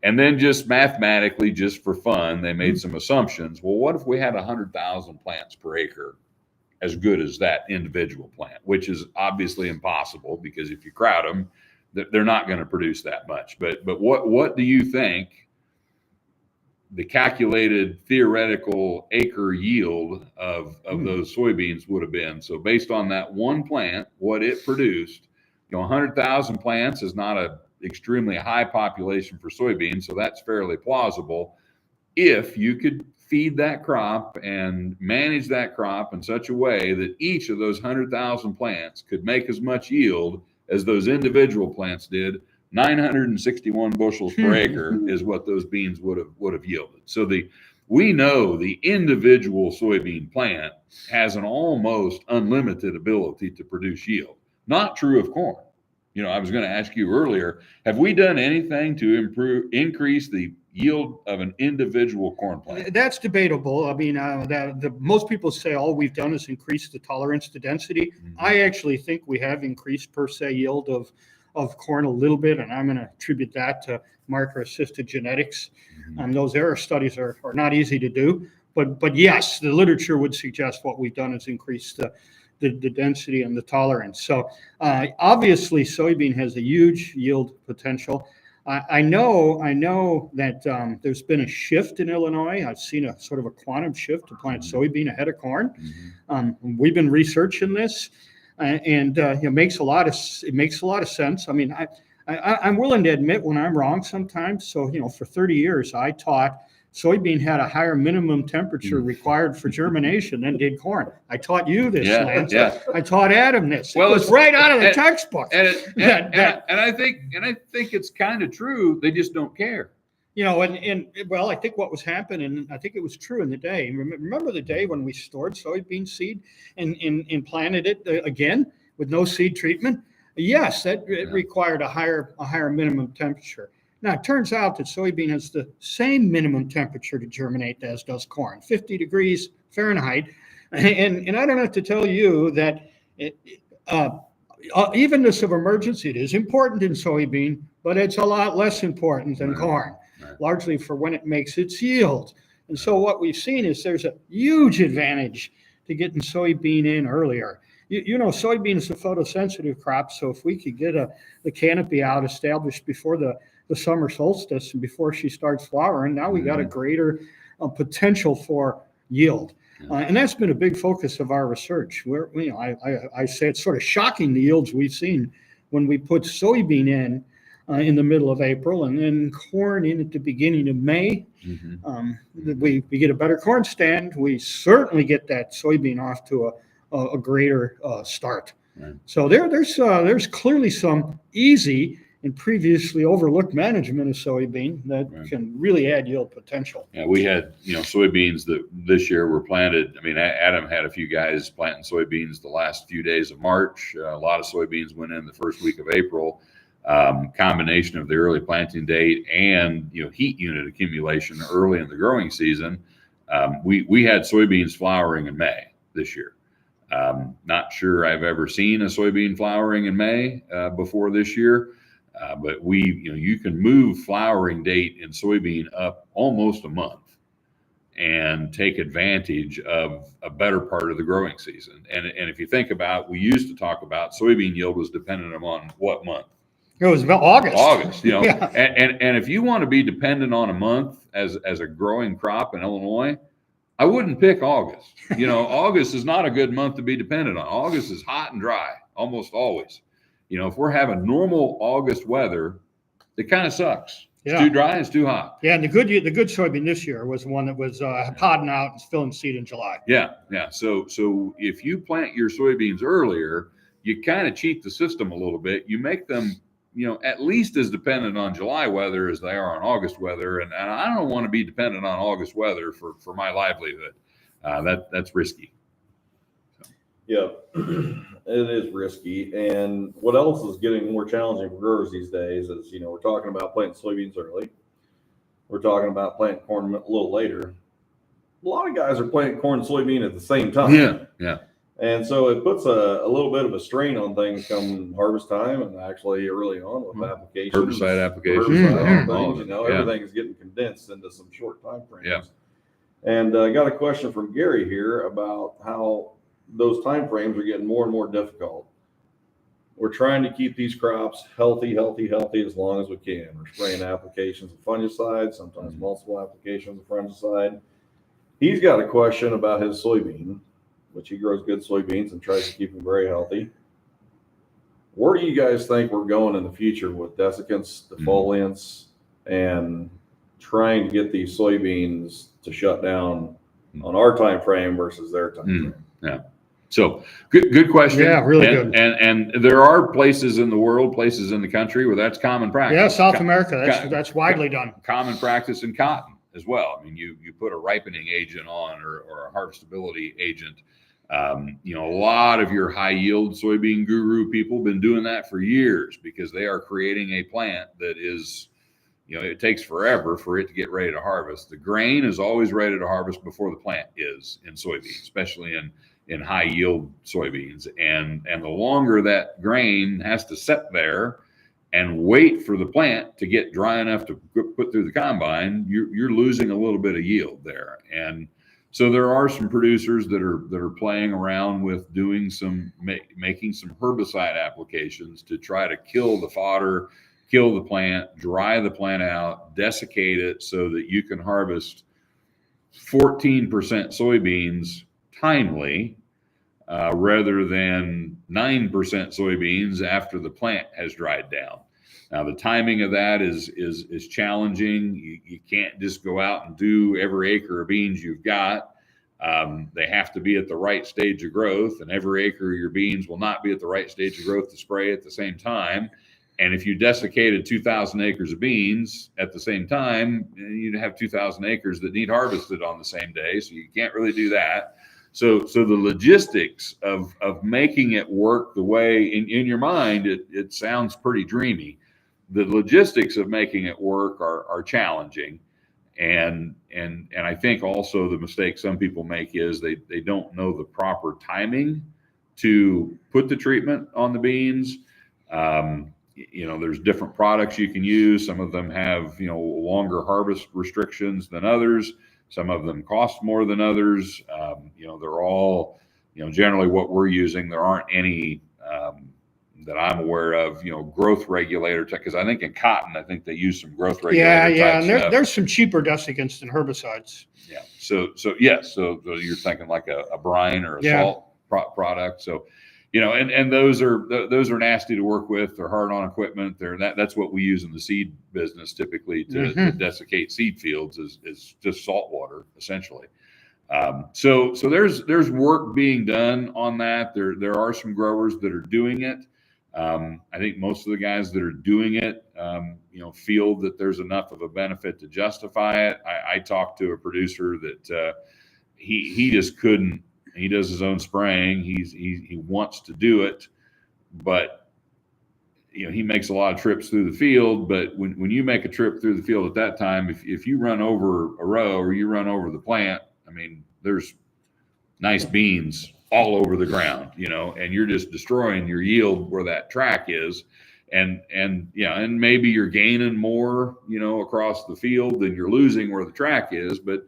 And then just mathematically, just for fun, they made some assumptions. Well, what if we had 100,000 plants per acre as good as that individual plant, which is obviously impossible because if you crowd them, they're not going to produce that much. But what do you think the calculated theoretical acre yield of those soybeans would have been? So based on that one plant, what it produced, 100,000 plants is not a extremely high population for soybeans, so that's fairly plausible. If you could feed that crop and manage that crop in such a way that each of those 100,000 plants could make as much yield as those individual plants did, 961 bushels per acre is what those beans would have yielded. So we know the individual soybean plant has an almost unlimited ability to produce yield. Not true of corn. I was going to ask you earlier, have we done anything to increase the yield of an individual corn plant? That's debatable. I mean, most people say all we've done is increase the tolerance to density. Mm-hmm. I actually think we have increased per se yield of corn a little bit, and I'm going to attribute that to marker-assisted genetics. Mm-hmm. Those error studies are not easy to do, but yes, the literature would suggest what we've done is increase the density and the tolerance. So obviously, soybean has a huge yield potential. I know that there's been a shift in Illinois. I've seen a sort of a quantum shift to plant soybean ahead of corn. Mm-hmm. We've been researching this, and it makes a lot of sense. I mean, I'm willing to admit when I'm wrong sometimes. So for 30 years, I taught soybean had a higher minimum temperature required for germination than did corn. I taught you this, Lance. Yeah. I taught Adam this. Well, it's right out of the textbook. And I think it's kind of true. They just don't care. I think what was happening, I think it was true in the day. Remember the day when we stored soybean seed and planted it again with no seed treatment? Yes, it required a higher minimum temperature. Now, it turns out that soybean has the same minimum temperature to germinate as does corn, 50 degrees Fahrenheit. And I don't have to tell you that evenness of emergence, it is important in soybean, but it's a lot less important than corn, largely for when it makes its yield. And so what we've seen is there's a huge advantage to getting soybean in earlier. Soybean is a photosensitive crop, so if we could get the canopy out established before the summer solstice and before she starts flowering, now we got a greater potential for yield. And that's been a big focus of our research. I say it's sort of shocking the yields we've seen when we put soybean in the middle of April and then corn in at the beginning of May. Mm-hmm. We get a better corn stand. We certainly get that soybean off to a greater start. Right. So there's clearly some easy and previously overlooked management of soybean that can really add yield potential. Yeah, we had soybeans that this year were planted. I mean, Adam had a few guys planting soybeans the last few days of March. A lot of soybeans went in the first week of April. Combination of the early planting date and heat unit accumulation early in the growing season. We had soybeans flowering in May this year. Not sure I've ever seen a soybean flowering in May before this year. But you can move flowering date in soybean up almost a month and take advantage of a better part of the growing season. And if you think about, we used to talk about soybean yield was dependent on what month? It was about August. August, yeah. And if you want to be dependent on a month as a growing crop in Illinois, I wouldn't pick August. August is not a good month to be dependent on. August is hot and dry almost always. If we're having normal August weather, it kind of sucks. It's too dry, it's too hot. Yeah, and the good soybean this year was one that was podding out and filling seed in July. Yeah. So if you plant your soybeans earlier, you kind of cheat the system a little bit. You make them, at least as dependent on July weather as they are on August weather. And I don't want to be dependent on August weather for my livelihood. That's risky. Yeah, it is risky. And what else is getting more challenging for growers these days is, we're talking about planting soybeans early. we're talking about planting corn a little later. A lot of guys are planting corn and soybean at the same time. Yeah. And so it puts a little bit of a strain on things come harvest time and actually early on with applications. Herbicide applications. Herbicide Mhm. things, you know, everything is getting condensed into some short time frames. Yeah. And I got a question from Gary here about how those time frames are getting more and more difficult. We're trying to keep these crops healthy as long as we can. We're spraying applications of fungicide, sometimes multiple applications of fungicide. He's got a question about his soybean, which he grows good soybeans and tries to keep them very healthy. Where do you guys think we're going in the future with desiccants, defoliants, and trying to get these soybeans to shut down on our time frame versus their time frame? Yeah. So good question. Yeah, really and, good. And there are places in the world, places in the country where that's common practice. Yeah, South America, that's widely done. Common practice in cotton as well. I mean, you put a ripening agent on or a harvestability agent. You know, a lot of your high yield soybean guru people have been doing that for years because they are creating a plant that is, you know, it takes forever for it to get ready to harvest. The grain is always ready to harvest before the plant is in soybeans, especially in high yield soybeans. And the longer that grain has to sit there and wait for the plant to get dry enough to put through the combine, you're losing a little bit of yield there. And so there are some producers that are playing around with doing making some herbicide applications to try to kill the fodder, kill the plant, dry the plant out, desiccate it so that you can harvest 14% soybeans timely, rather than 9% soybeans after the plant has dried down. Now, the timing of that is challenging. You can't just go out and do every acre of beans you've got. They have to be at the right stage of growth, and every acre of your beans will not be at the right stage of growth to spray at the same time. And if you desiccated 2,000 acres of beans at the same time, you'd have 2,000 acres that need harvested on the same day. So you can't really do that. So the logistics of making it work the way in your mind, it sounds pretty dreamy. The logistics of making it work are challenging. And I think also the mistake some people make is they don't know the proper timing to put the treatment on the beans. You know, there's different products you can use. Some of them have, you know, longer harvest restrictions than others. Some of them cost more than others. You know, they're all, you know, generally what we're using. There aren't any that I'm aware of, you know, growth regulator tech. Because I think in cotton, I think they use some growth regulator. Yeah, and there's some cheaper dessiccants than herbicides. Yeah. So yes. So you're thinking like a brine or a salt product. So, you know, and those are nasty to work with. They're hard on equipment. That's what we use in the seed business typically to desiccate seed fields is just salt water essentially. So there's work being done on that. There are some growers that are doing it. I think most of the guys that are doing it, you know, feel that there's enough of a benefit to justify it. I talked to a producer that he just couldn't. He does his own spraying. He wants to do it, but you know, he makes a lot of trips through the field. But when you make a trip through the field at that time, if you run over a row or you run over the plant, I mean, there's nice beans all over the ground, you know, and you're just destroying your yield where that track is. And yeah, and maybe you're gaining more, you know, across the field than you're losing where the track is, but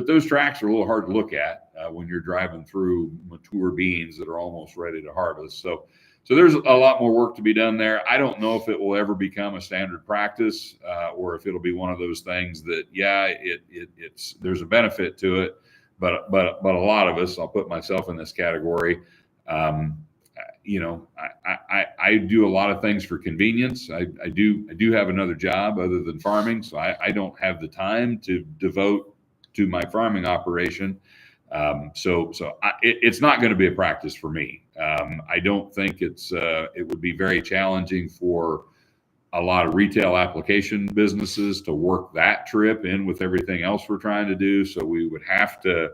those tracks are a little hard to look at when you're driving through mature beans that are almost ready to harvest. So there's a lot more work to be done there. I don't know if it will ever become a standard practice or if it'll be one of those things that, yeah, it's there's a benefit to it, but a lot of us, I'll put myself in this category. You know, I do a lot of things for convenience. I do have another job other than farming, so I don't have the time to devote to my farming operation. It's not going to be a practice for me. I don't think it would be very challenging for a lot of retail application businesses to work that trip in with everything else we're trying to do. So we would have to,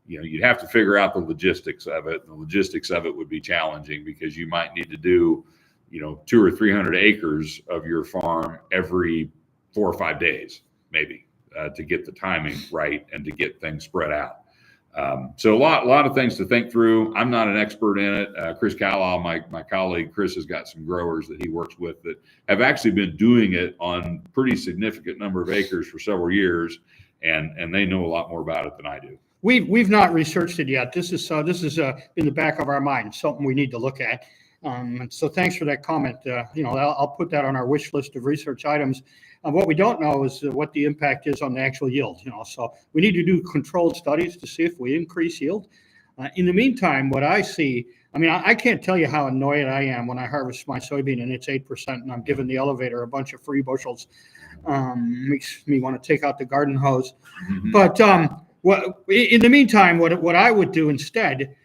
you know, you'd have to figure out the logistics of it. The logistics of it would be challenging because you might need to do, you know, 200 or 300 acres of your farm every 4 or 5 days, maybe. to get the timing right and to get things spread out. So a lot of things to think through. I'm not an expert in it. Chris Callowell, my colleague, Chris has got some growers that he works with that have actually been doing it on pretty significant number of acres for several years, and they know a lot more about it than I do. We've not researched it yet. This is in the back of our mind, something we need to look at. And so thanks for that comment. I'll put that on our wish list of research items. What we don't know is what the impact is on the actual yield. So we need to do controlled studies to see if we increase yield. In the meantime, what I see, I can't tell you how annoyed I am when I harvest my soybean and it's 8% and I'm giving the elevator a bunch of free bushels. Makes me want to take out the garden hose. Mm-hmm. But in the meantime, what I would do instead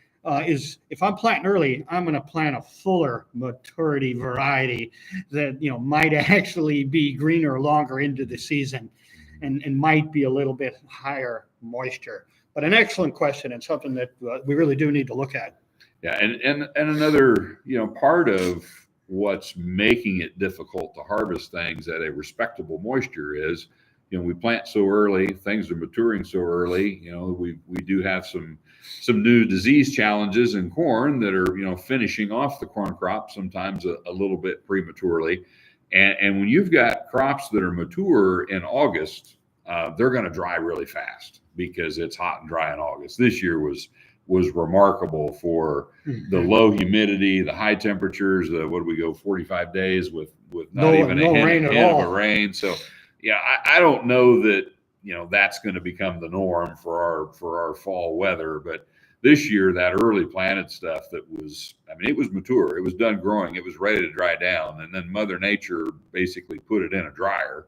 is if I'm planting early, I'm going to plant a fuller maturity variety that might actually be greener longer into the season, and might be a little bit higher moisture. But an excellent question and something that we really do need to look at. Yeah, and another part of what's making it difficult to harvest things at a respectable moisture is we plant so early, things are maturing so early. We do have some new disease challenges in corn that are finishing off the corn crop sometimes a little bit prematurely. And when you've got crops that are mature in August, they're going to dry really fast because it's hot and dry in August. This year was remarkable for the low humidity, the high temperatures. 45 days with not even a hint of a rain. So yeah, I don't know that that's going to become the norm for our fall weather. But this year, that early planted stuff it was mature. It was done growing. It was ready to dry down. And then Mother Nature basically put it in a dryer,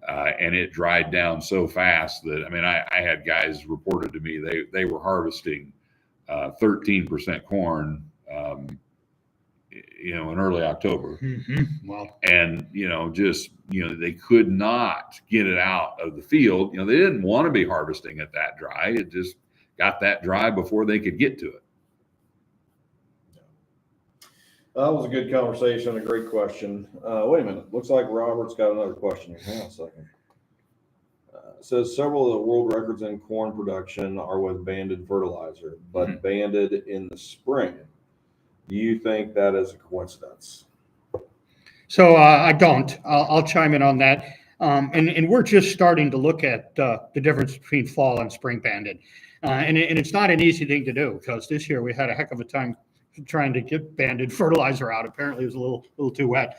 and it dried down so fast that I had guys reported to me they were harvesting 13% corn. In early October. Mm-hmm. Wow. And, they could not get it out of the field. They didn't want to be harvesting it that dry. It just got that dry before they could get to it. That was a good conversation, a great question. Wait a minute. Looks like Robert's got another question here. Hang on a second. It says several of the world records in corn production are with banded fertilizer, but banded in the spring. Do you think that is a coincidence? So I don't. I'll chime in on that. And we're just starting to look at the difference between fall and spring banded. And it's not an easy thing to do because this year we had a heck of a time trying to get banded fertilizer out. Apparently it was a little too wet.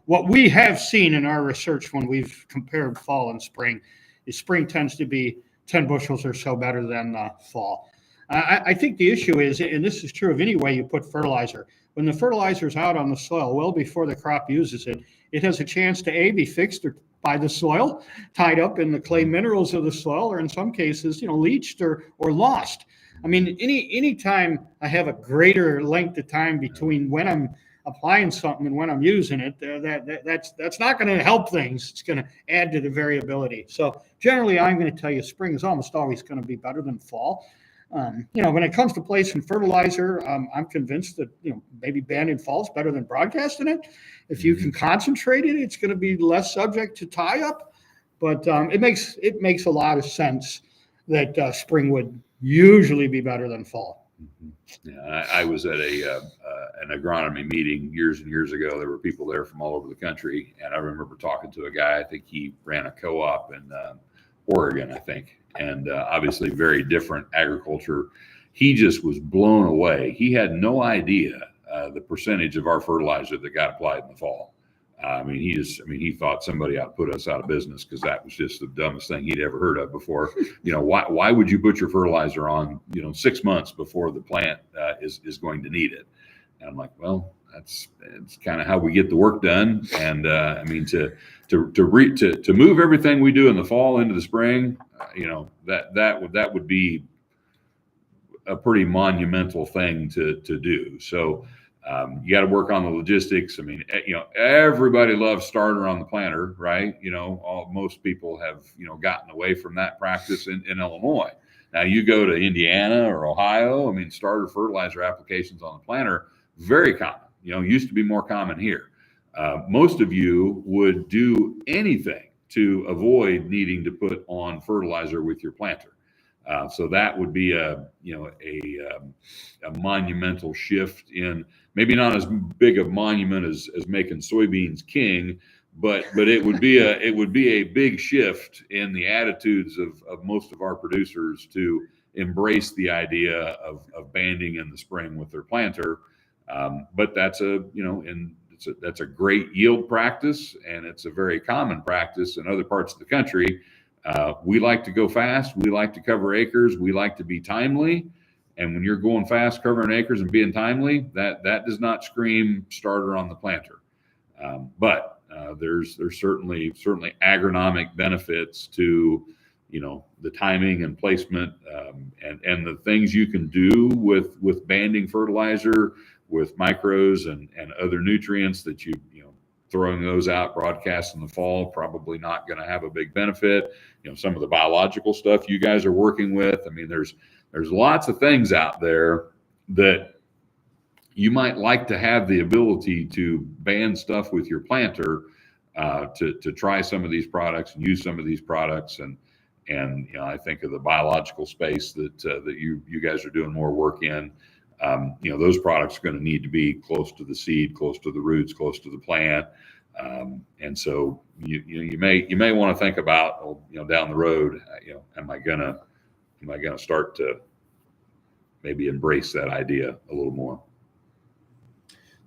What we have seen in our research when we've compared fall and spring is spring tends to be 10 bushels or so better than fall. I think the issue is, and this is true of any way you put fertilizer, when the fertilizer is out on the soil well before the crop uses it, it has a chance to be fixed by the soil, tied up in the clay minerals of the soil, or in some cases, leached or lost. Any time I have a greater length of time between when I'm applying something and when I'm using it, that's not going to help things. It's going to add to the variability. So generally, I'm going to tell you spring is almost always going to be better than fall. When it comes to placing fertilizer, I'm convinced that, maybe banding fall is better than broadcasting it. If you can concentrate it, it's going to be less subject to tie up. But it makes a lot of sense that spring would usually be better than fall. Yeah, I was at an agronomy meeting years and years ago. There were people there from all over the country, and I remember talking to a guy. I think he ran a co-op in Oregon, I think. And obviously very different agriculture. He just was blown away. He had no idea the percentage of our fertilizer that got applied in the fall. He thought somebody ought to put us out of business because that was just the dumbest thing he'd ever heard of before. Why would you put your fertilizer on, 6 months before the plant is going to need it? And I'm like, well, it's kind of how we get the work done. And to move everything we do in the fall into the spring, that would be a pretty monumental thing to do. So you got to work on the logistics. Everybody loves starter on the planter, right? Most people have gotten away from that practice in Illinois. Now you go to Indiana or Ohio. Starter fertilizer applications on the planter, very common. Used to be more common here. Most of you would do anything to avoid needing to put on fertilizer with your planter. So that would be a monumental shift in, maybe not as big a monument as making soybeans king, but it would be a big shift in the attitudes of most of our producers to embrace the idea of banding in the spring with their planter. But that's that's a great yield practice, and it's a very common practice in other parts of the country. We like to go fast. We like to cover acres. We like to be timely. And when you're going fast, covering acres and being timely, that does not scream starter on the planter. But there's certainly agronomic benefits to, the timing and placement, and the things you can do with banding fertilizer, with micros and other nutrients that throwing those out broadcast in the fall, probably not going to have a big benefit. Some of the biological stuff you guys are working with. I mean, there's lots of things out there that you might like to have the ability to band stuff with your planter, to try some of these products and use some of these products. And I think of the biological space that you guys are doing more work in. Those products are going to need to be close to the seed, close to the roots, close to the plant. And so you may want to think about, down the road, am I gonna start to maybe embrace that idea a little more?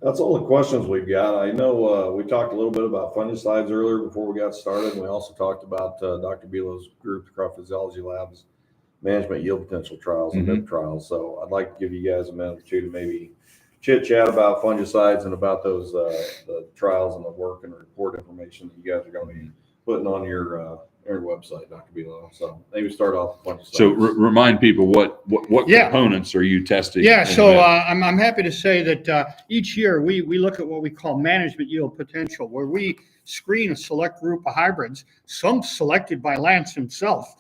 That's all the questions we've got. I know we talked a little bit about fungicides earlier before we got started. And we also talked about Dr. Belo's group, the Crop Physiology Labs management yield potential trials and MIP trials. So I'd like to give you guys a minute or two to maybe chit chat about fungicides and about those the trials and the work and report information that you guys are going to be putting on your website, Dr. Belo. So maybe start off with fungicides. So remind people what components are you testing? Yeah, so I'm happy to say that each year we look at what we call management yield potential, where we screen a select group of hybrids, some selected by Lance himself,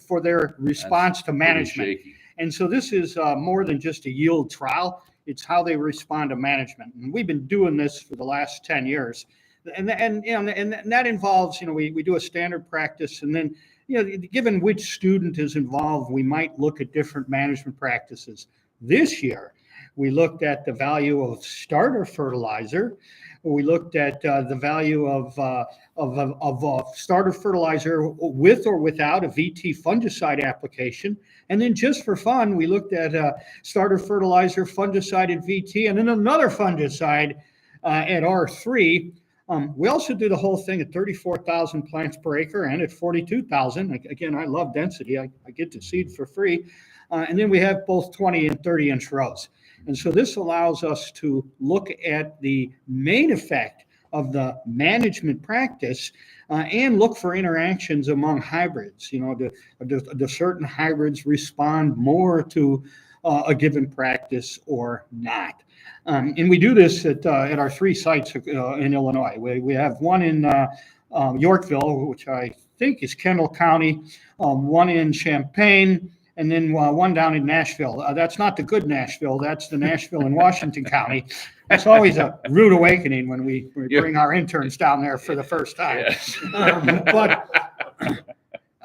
for their response to management. And so this is more than just a yield trial. It's how they respond to management. And we've been doing this for the last 10 years. And that involves, we do a standard practice, and then, given which student is involved, we might look at different management practices. This year, we looked at the value of starter fertilizer. We looked at the value of starter fertilizer with or without a VT fungicide application. And then just for fun, we looked at starter fertilizer, fungicide at VT, and then another fungicide at R3. We also do the whole thing at 34,000 plants per acre and at 42,000. Again, I love density. I get to seed for free. And then we have both 20 and 30 inch rows. And so this allows us to look at the main effect of the management practice and look for interactions among hybrids. Do certain hybrids respond more to a given practice or not? And we do this at our 3 sites in Illinois. We have one in Yorkville, which I think is Kendall County, one in Champaign, and then one down in Nashville. That's not the good Nashville. That's the Nashville in Washington County. It's always a rude awakening when we bring our interns down there for the first time. Yes.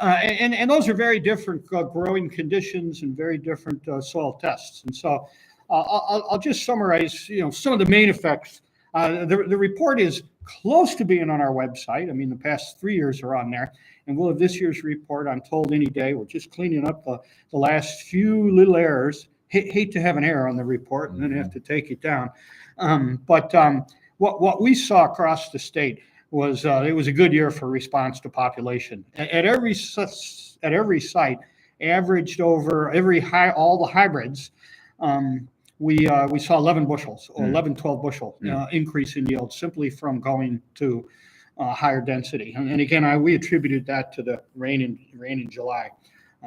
And those are very different growing conditions and very different soil tests. And so I'll just summarize, some of the main effects. The report is close to being on our website. I mean, the past 3 years are on there, and we'll have this year's report on Told Any Day. We're just cleaning up the last few little errors. Hate to have an error on the report and then have to take it down. But what we saw across the state was it was a good year for response to population. At every site, averaged over all the hybrids. We saw 11 bushels or 12 bushel increase in yield simply from going to higher density. And again, we attributed that to the rain in July.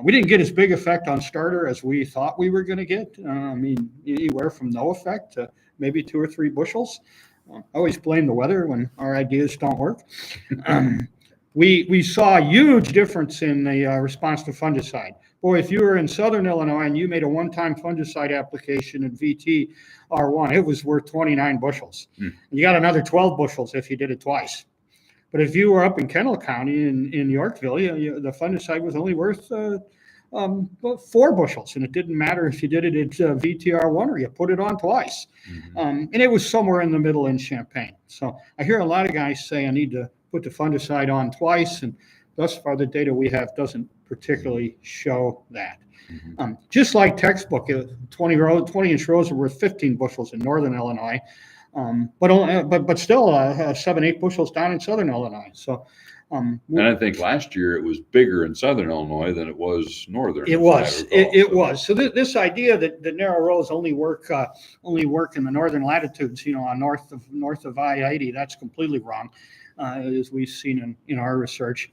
We didn't get as big effect on starter as we thought we were going to get. Anywhere from no effect to maybe 2 or 3 bushels. I always blame the weather when our ideas don't work. We saw a huge difference in the response to fungicide. Boy, if you were in Southern Illinois and you made a one-time fungicide application at VT R1, it was worth 29 bushels. You got another 12 bushels if you did it twice. But if you were up in Kendall County in Yorkville, the fungicide was only worth 4 bushels, and it didn't matter if you did it at VTR1 or you put it on twice. And it was somewhere in the middle in Champaign. So I hear a lot of guys say I need to put the fungicide on twice, and thus far the data we have doesn't particularly show that. Just like textbook, 20-inch rows are worth 15 bushels in northern Illinois, but still 7-8 bushels down in southern Illinois. So, and I think last year it was bigger in southern Illinois than it was northern. It was. It was. So this idea that the narrow rows only work in the northern latitudes, on north of I-80, that's completely wrong, as we've seen in our research.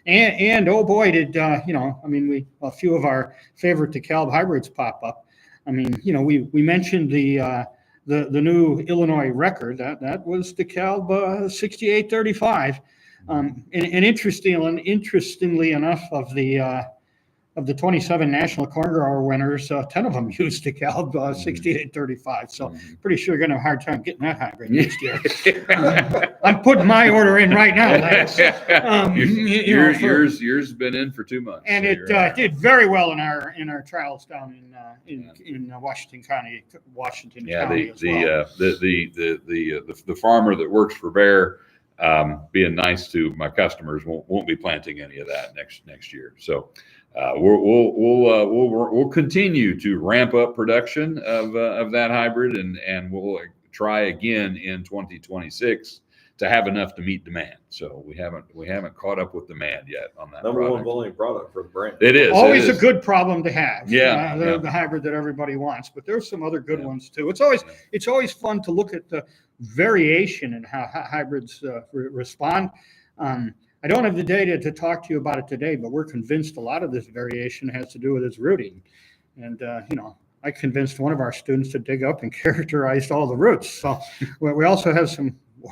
And oh boy, did a few of our favorite DeKalb hybrids pop up. I mean, we mentioned the new Illinois record that was DeKalb 6835. And interestingly enough, of the 27 national corn grower winners, 10 of them used DeKalb 6835. So pretty sure you're going to have a hard time getting that hybrid next year. I'm putting my order in right now, Lance. Yours been in for 2 months, and so it did very well in our trials down in Washington County, County as well. The farmer that works for Bayer, being nice to my customers, won't be planting any of that next year. So we'll continue to ramp up production of that hybrid, and we'll try again in 2026 to have enough to meet demand. So we haven't caught up with demand yet on that. Number one volume product for the brand. It is always a good problem to have. Yeah, the hybrid that everybody wants, but there's some other good ones too. It's always fun to look at the variation in how hybrids respond. I don't have the data to talk to you about it today, but we're convinced a lot of this variation has to do with its rooting. And I convinced one of our students to dig up and characterized all the roots. So we also have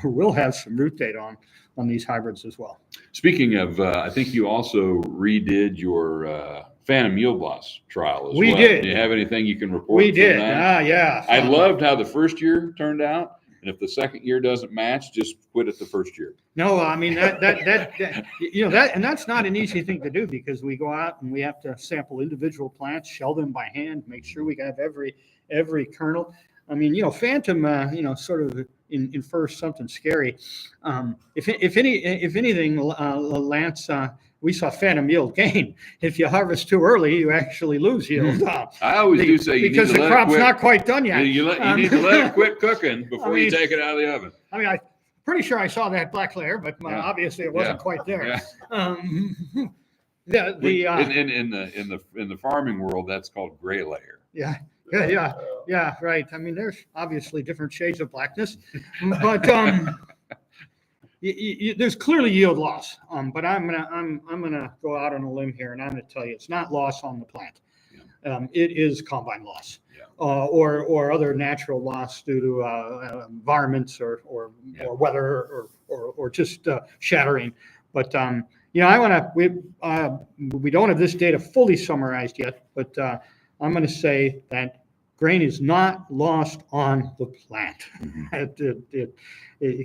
we'll have some root data on these hybrids as well. Speaking of, I think you also redid your Phantom yield loss trial as well. We did. Do you have anything you can report? We did. Yeah. I loved how the first year turned out. And if the second year doesn't match, just quit at the first year. No, I mean that and that's not an easy thing to do, because we go out and we have to sample individual plants, shell them by hand, make sure we have every kernel. I mean, Phantom, sort of infers something scary. If anything, Lance, we saw Phantom yield gain. If you harvest too early, you actually lose yield. I always do say you need to let it quit. Because the crop's not quite done yet. You need to let it quit cooking before you take it out of the oven. I mean, I'm pretty sure I saw that black layer, but obviously it wasn't quite there. Yeah. In the farming world, that's called gray layer. Yeah, right. I mean, there's obviously different shades of blackness, but there's clearly yield loss. But I'm gonna go out on a limb here, and I'm gonna tell you it's not loss on the plant. It is combine loss, or other natural loss due to environments or weather or just shattering. But we don't have this data fully summarized yet, but I'm going to say that grain is not lost on the plant.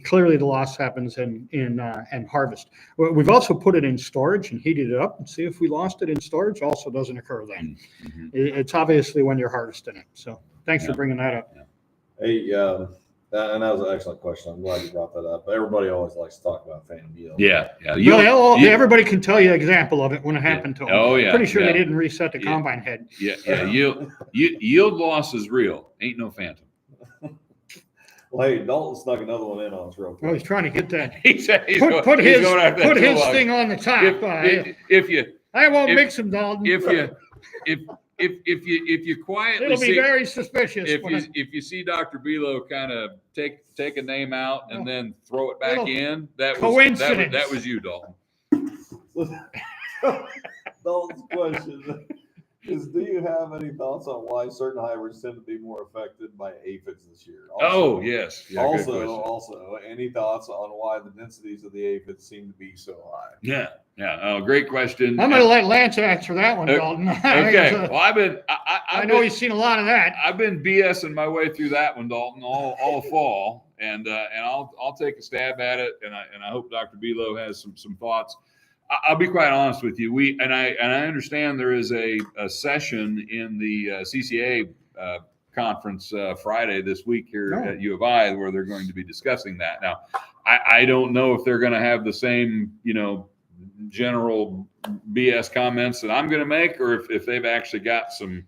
Clearly, the loss happens in harvest. We've also put it in storage and heated it up, and see if we lost it in storage. Also doesn't occur then. It's obviously when you're harvesting it. So thanks for bringing that up. Hey, and that was an excellent question. I'm glad you brought that up. Everybody always likes to talk about Phantom yield. Yeah. Everybody can tell you an example of it when it happened to them. Oh yeah. Pretty sure they didn't reset the combine head. Yeah. Yield loss is real. Ain't no Phantom. Well, hey, Dalton snuck another one in on us real quick. Oh, he's trying to get that. Put his thing on the top. I won't mix him, Dalton. If you quietly it'll be very suspicious. If you see Dr. Belo kind of take a name out and then throw it back in, that was you, Dalton. Dalton's question is, do you have any thoughts on why certain hybrids tend to be more affected by aphids this year? Also, yes. Yeah, also, any thoughts on why the densities of the aphids seem to be so high? Yeah. Oh, great question. I'm going to let Lance answer that one, Dalton. Okay. Well, I know he's seen a lot of that. I've been BSing my way through that one, Dalton, all fall, and I'll take a stab at it, and I hope Dr. Belo has some thoughts. I'll be quite honest with you. I understand there is a session in the CCA conference Friday this week here at U of I where they're going to be discussing that. Now, I don't know if they're going to have the same, general BS comments that I'm going to make, or if they've actually got some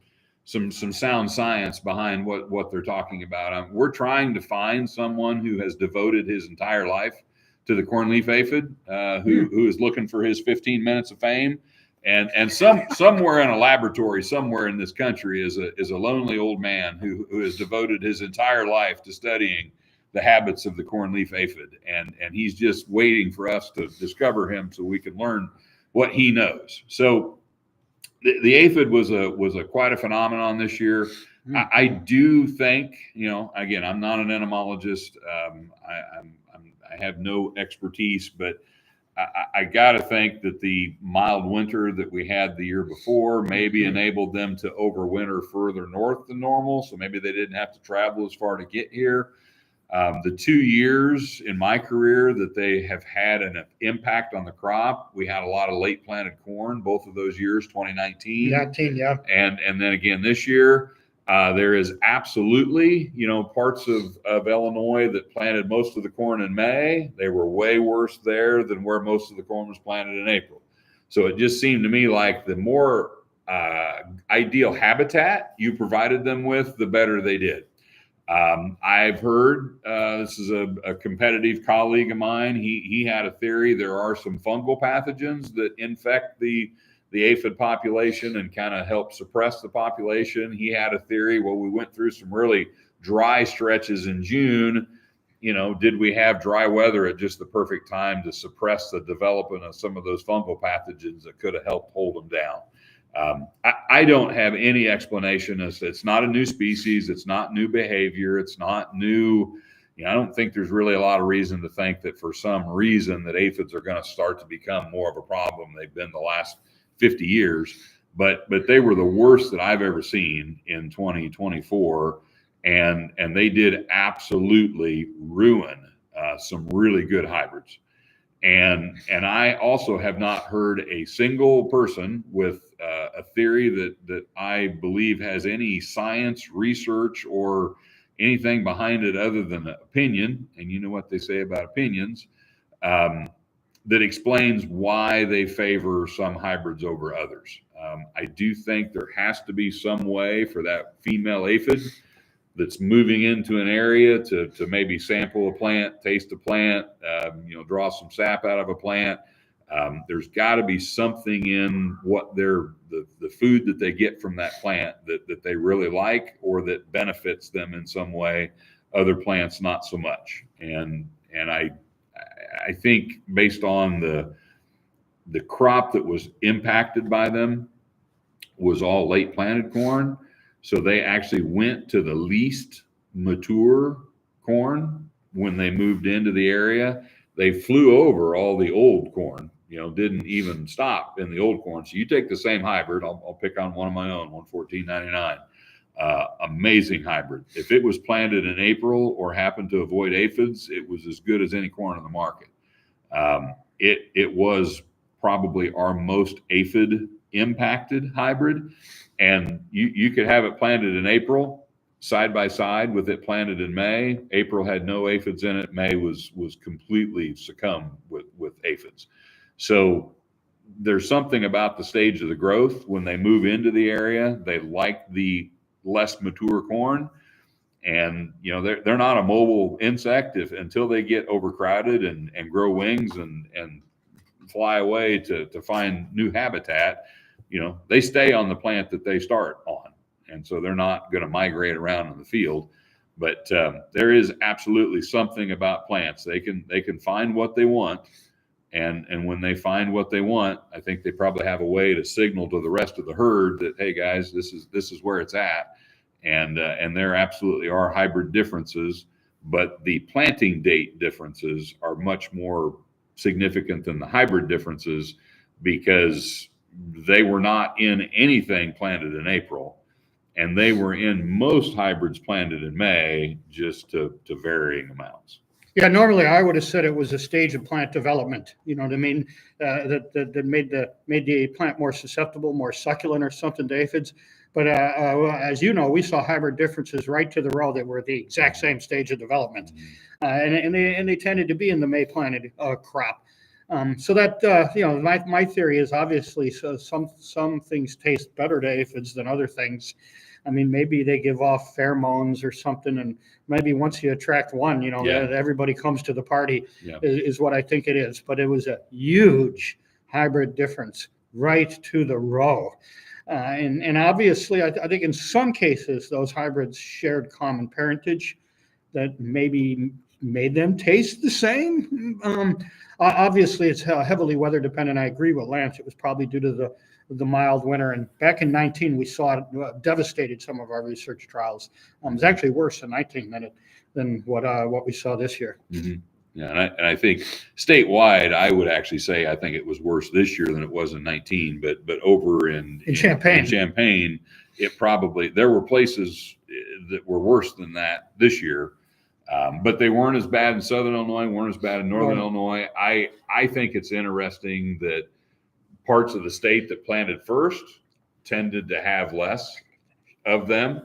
sound science behind what they're talking about. We're trying to find someone who has devoted his entire life to the cornleaf aphid, who is looking for his 15 minutes of fame. And somewhere in a laboratory, somewhere in this country is a lonely old man who has devoted his entire life to studying the habits of the cornleaf aphid. And he's just waiting for us to discover him so we can learn what he knows. So the aphid was quite a phenomenon this year. I do think, again, I'm not an entomologist. I have no expertise, but I got to think that the mild winter that we had the year before maybe enabled them to overwinter further north than normal. So maybe they didn't have to travel as far to get here. The 2 years in my career that they have had an impact on the crop, we had a lot of late planted corn, both of those years, 2019. And then again this year. There is absolutely, parts of Illinois that planted most of the corn in May. They were way worse there than where most of the corn was planted in April. So it just seemed to me like the more ideal habitat you provided them with, the better they did. I've heard, this is a competitive colleague of mine. He had a theory. There are some fungal pathogens that infect the aphid population and kind of help suppress the population. He had a theory. Well, we went through some really dry stretches in June. Did we have dry weather at just the perfect time to suppress the development of some of those fungal pathogens that could have helped hold them down? I don't have any explanation as to, it's not a new species. It's not new behavior. It's not new. I don't think there's really a lot of reason to think that for some reason that aphids are going to start to become more of a problem. They've been the last 50 years, but they were the worst that I've ever seen in 2024. And they did absolutely ruin some really good hybrids. And I also have not heard a single person with a theory that I believe has any science, research, or anything behind it other than opinion. And you know what they say about opinions. That explains why they favor some hybrids over others. I do think there has to be some way for that female aphid that's moving into an area to maybe sample a plant, taste a plant, draw some sap out of a plant. There's got to be something in what the food that they get from that plant that they really like or that benefits them in some way. Other plants, not so much. And I think based on the crop that was impacted by them was all late planted corn. So they actually went to the least mature corn when they moved into the area. They flew over all the old corn, didn't even stop in the old corn. So you take the same hybrid, I'll pick on one of my own, 114.99. Amazing hybrid. If it was planted in April or happened to avoid aphids, it was as good as any corn on the market. It was probably our most aphid impacted hybrid. And you could have it planted in April side by side with it planted in May. April had no aphids in it. May was completely succumbed with aphids. So there's something about the stage of the growth when they move into the area. They like the less mature corn, and they're not a mobile insect until they get overcrowded and grow wings and fly away to find new habitat. They stay on the plant that they start on, and so they're not going to migrate around in the field. But there is absolutely something about plants. They can find what they want, and when they find what they want, I think they probably have a way to signal to the rest of the herd that, hey guys, this is where it's at. And there absolutely are hybrid differences, but the planting date differences are much more significant than the hybrid differences because they were not in anything planted in April. and they were in most hybrids planted in May, just to varying amounts. Yeah, normally I would have said it was a stage of plant development. You know what I mean? That made the plant more susceptible, more succulent, or something to aphids. But as you know, we saw hybrid differences right to the row that were the exact same stage of development, and they tended to be in the May planted crop. So that my theory is obviously some things taste better to aphids than other things. I mean, maybe they give off pheromones or something, and maybe once you attract one, everybody comes to the party. Is what I think it is. But it was a huge hybrid difference right to the row. And obviously, I think in some cases, those hybrids shared common parentage that maybe made them taste the same. Obviously, it's heavily weather dependent. I agree with Lance. It was probably due to the mild winter. And back in 19, we saw it devastated some of our research trials. It was actually worse in 19 than what we saw this year. Mm-hmm. Yeah, and I think statewide, I would actually say I think it was worse this year than it was in 19. But over in Champaign, it probably, there were places that were worse than that this year. But they weren't as bad in Southern Illinois, weren't as bad in Northern Illinois. I think it's interesting that parts of the state that planted first tended to have less of them.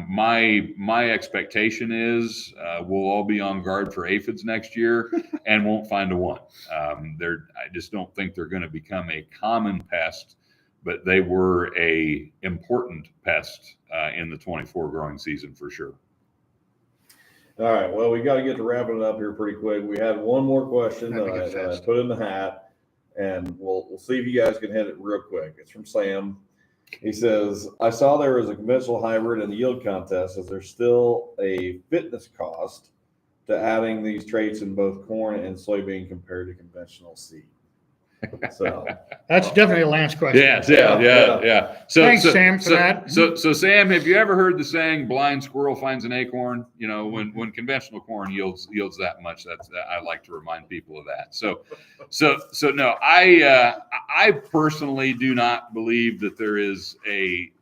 My expectation is we'll all be on guard for aphids next year and won't find a one. I just don't think they're going to become a common pest, but they were a important pest in the 24 growing season for sure. All right. Well, we got to get to wrapping it up here pretty quick. We had one more question that I put in the hat, and we'll see if you guys can hit it real quick. It's from Sam. He says, I saw there was a conventional hybrid in the yield contest. Is there still a fitness cost to adding these traits in both corn and soybean compared to conventional seed? So that's definitely a Lance question. Yeah. So thanks, Sam, for that. So Sam, have you ever heard the saying "blind squirrel finds an acorn"? You know, when conventional corn yields that much, I like to remind people of that. So no, I personally do not believe that there is a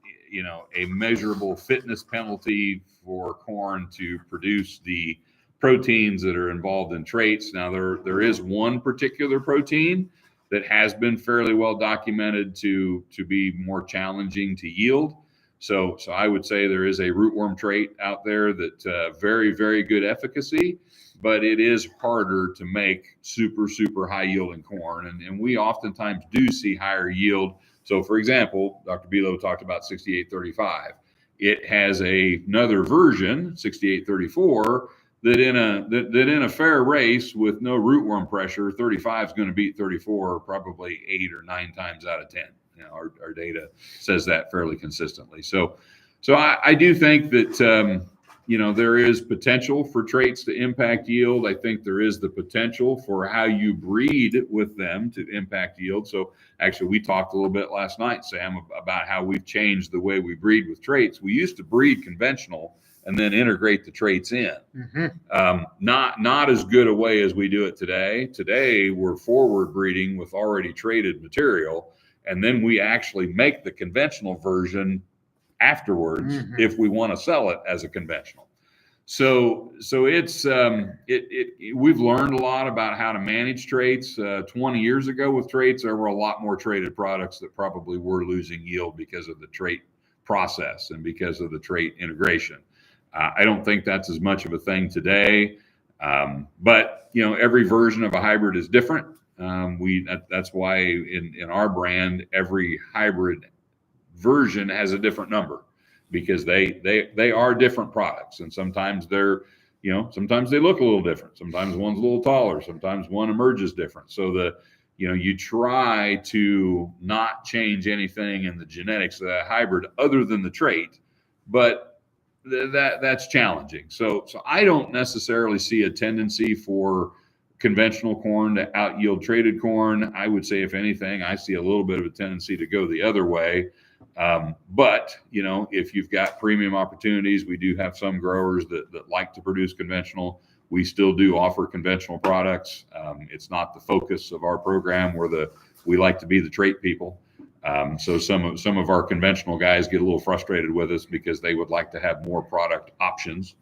measurable fitness penalty for corn to produce the proteins that are involved in traits. Now there is one particular protein that has been fairly well documented to be more challenging to yield. So I would say there is a rootworm trait out there that very, very good efficacy, but it is harder to make super, super high yielding corn. And we oftentimes do see higher yield. So for example, Dr. Bilo talked about 6835. It has another version, 6834, that in a fair race with no rootworm pressure, 35 is going to beat 34 probably 8 or 9 times out of 10. Our data says that fairly consistently. So I do think that there is potential for traits to impact yield. I think there is the potential for how you breed with them to impact yield. So actually, we talked a little bit last night, Sam, about how we've changed the way we breed with traits. We used to breed conventional and then integrate the traits in. Mm-hmm. Not as good a way as we do it today. Today, we're forward breeding with already traded material, and then we actually make the conventional version afterwards if we want to sell it as a conventional. So it's we've learned a lot about how to manage traits. 20 years ago with traits, there were a lot more traded products that probably were losing yield because of the trait process and because of the trait integration. I don't think that's as much of a thing today, but every version of a hybrid is different. That's why in our brand, every hybrid version has a different number because they are different products, and sometimes sometimes they look a little different. Sometimes one's a little taller. Sometimes one emerges different. So you try to not change anything in the genetics of that hybrid other than the trait, but that's challenging. So I don't necessarily see a tendency for conventional corn to out yield traded corn. I would say, if anything, I see a little bit of a tendency to go the other way. But if you've got premium opportunities, we do have some growers that like to produce conventional. We still do offer conventional products. It's not the focus of our program. We like to be the trait people. So some of our conventional guys get a little frustrated with us because they would like to have more product options.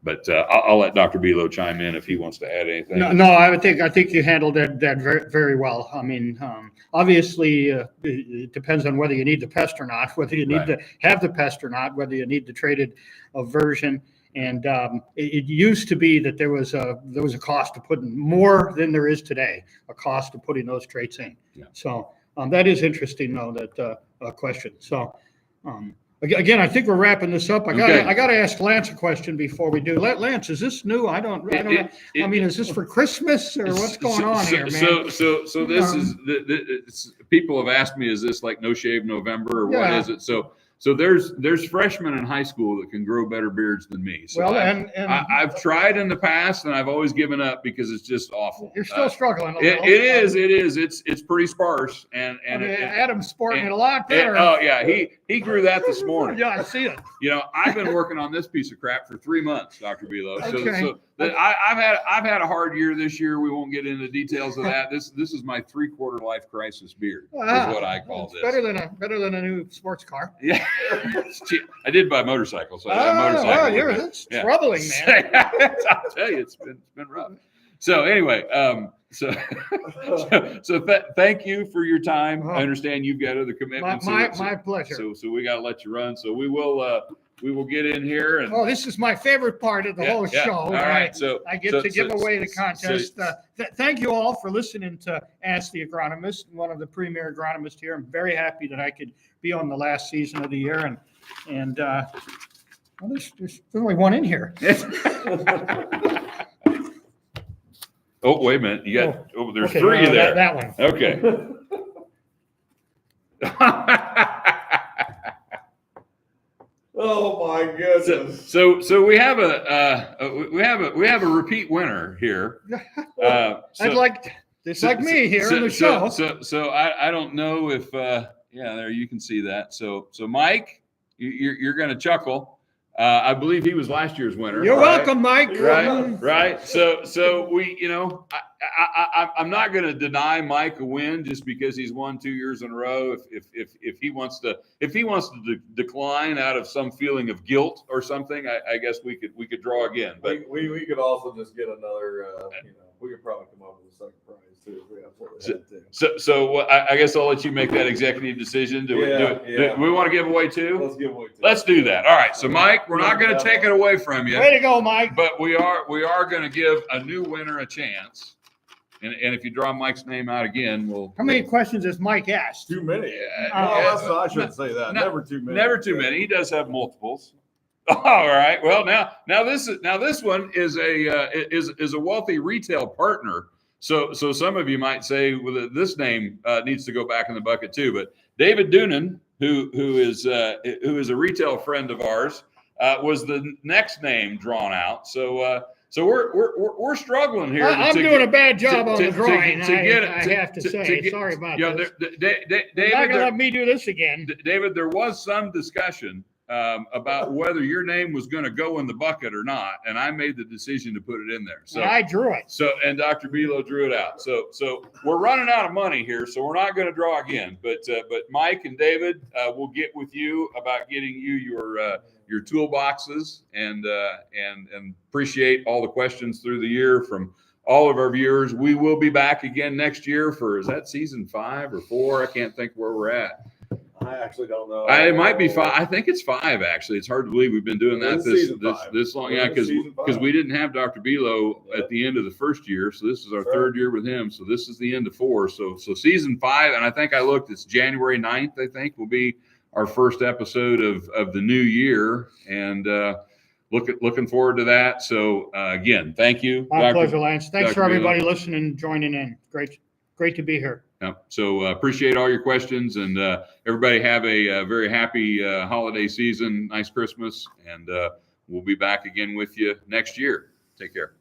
But I'll let Dr. Belo chime in if he wants to add anything. No, I think you handled that very, very well. I mean, obviously, it depends on whether you need the pest or not, whether you need to have the pest or not, whether you need the traded version. And it used to be that there was a cost to putting more than there is today, a cost of putting those traits in. Yeah. So that is interesting, though, that question. So. Again, I think we're wrapping this up. I got to ask Lance a question before we do. Lance, is this new? I don't know. I mean, is this for Christmas or what's going on here, man? So this is people have asked me, is this like No Shave November or what is it? So there's freshmen in high school that can grow better beards than me. So I've tried in the past and I've always given up because it's just awful. You're still struggling a little. It is. It's pretty sparse and Adam's sporting it a lot better. He grew that this morning. Yeah, I see it. You know, I've been working on this piece of crap for 3 months, Dr. Belo. Okay. I've had a hard year this year. We won't get into the details of that. This is my 3/4 life crisis beard. Is what I call this. Better than a new sports car. Yeah, I did buy a motorcycle, so I have a motorcycle. It's troubling, man. I'll tell you, it's been rough. So anyway, thank you for your time. I understand you've got other commitments. My pleasure. So we got to let you run. So we will get in here. And this is my favorite part of the whole show. All right. So I get to give away the contest. Thank you all for listening to Ask the Agronomist, one of the premier agronomists here. I'm very happy that I could be on the last season of the year, and there's only one in here. Oh, wait a minute. You got there's three there. That one. Okay. Oh my goodness! So we have a repeat winner here. I'd like me here in the show. So I don't know if there you can see that. So Mike, you're going to chuckle. I believe he was last year's winner. You're welcome, Mike. Right. So we, I'm not going to deny Mike a win just because he's won 2 years in a row. If he wants to decline out of some feeling of guilt or something, I guess we could draw again. But we could also just get another. We could probably come up with a second prize too. We absolutely had to. So I guess I'll let you make that executive decision. Do we want to give away two? Let's give away two. Let's do that. All right. So Mike, we're not going to take it away from you. Way to go, Mike. But we are going to give a new winner a chance. And if you draw Mike's name out again, we'll. How many questions has Mike asked? Too many. I shouldn't say that. Never too many. Never too many. He does have multiples. All right. Well, now this one is a wealthy retail partner. So some of you might say, well, this name needs to go back in the bucket too. But David Doonan, who is a retail friend of ours, was the next name drawn out. So we're struggling here. I'm doing a bad job on the drawing. I have to say, sorry about this. David, you're not gonna let me do this again. David, there was some discussion about whether your name was going to go in the bucket or not, and I made the decision to put it in there. So I drew it. And Dr. Belo drew it out. So we're running out of money here, so we're not going to draw again. But Mike and David will get with you about getting you your toolboxes and appreciate all the questions through the year from all of our viewers. We will be back again next year is that season 5 or 4? I can't think where we're at. I actually don't know. It might be 5. I think it's 5 actually. It's hard to believe we've been doing that this long. Yeah, because we didn't have Dr. Belo at the end of the first year, so this is our third year with him. So this is the end of 4. So season 5, and I think I looked. It's January 9th. I think will be our first episode of the new year, and looking forward to that. So again, thank you. My pleasure, Lance. Thanks for everybody listening and joining in. Great to be here. So appreciate all your questions, and everybody have a very happy holiday season, nice Christmas, and we'll be back again with you next year. Take care.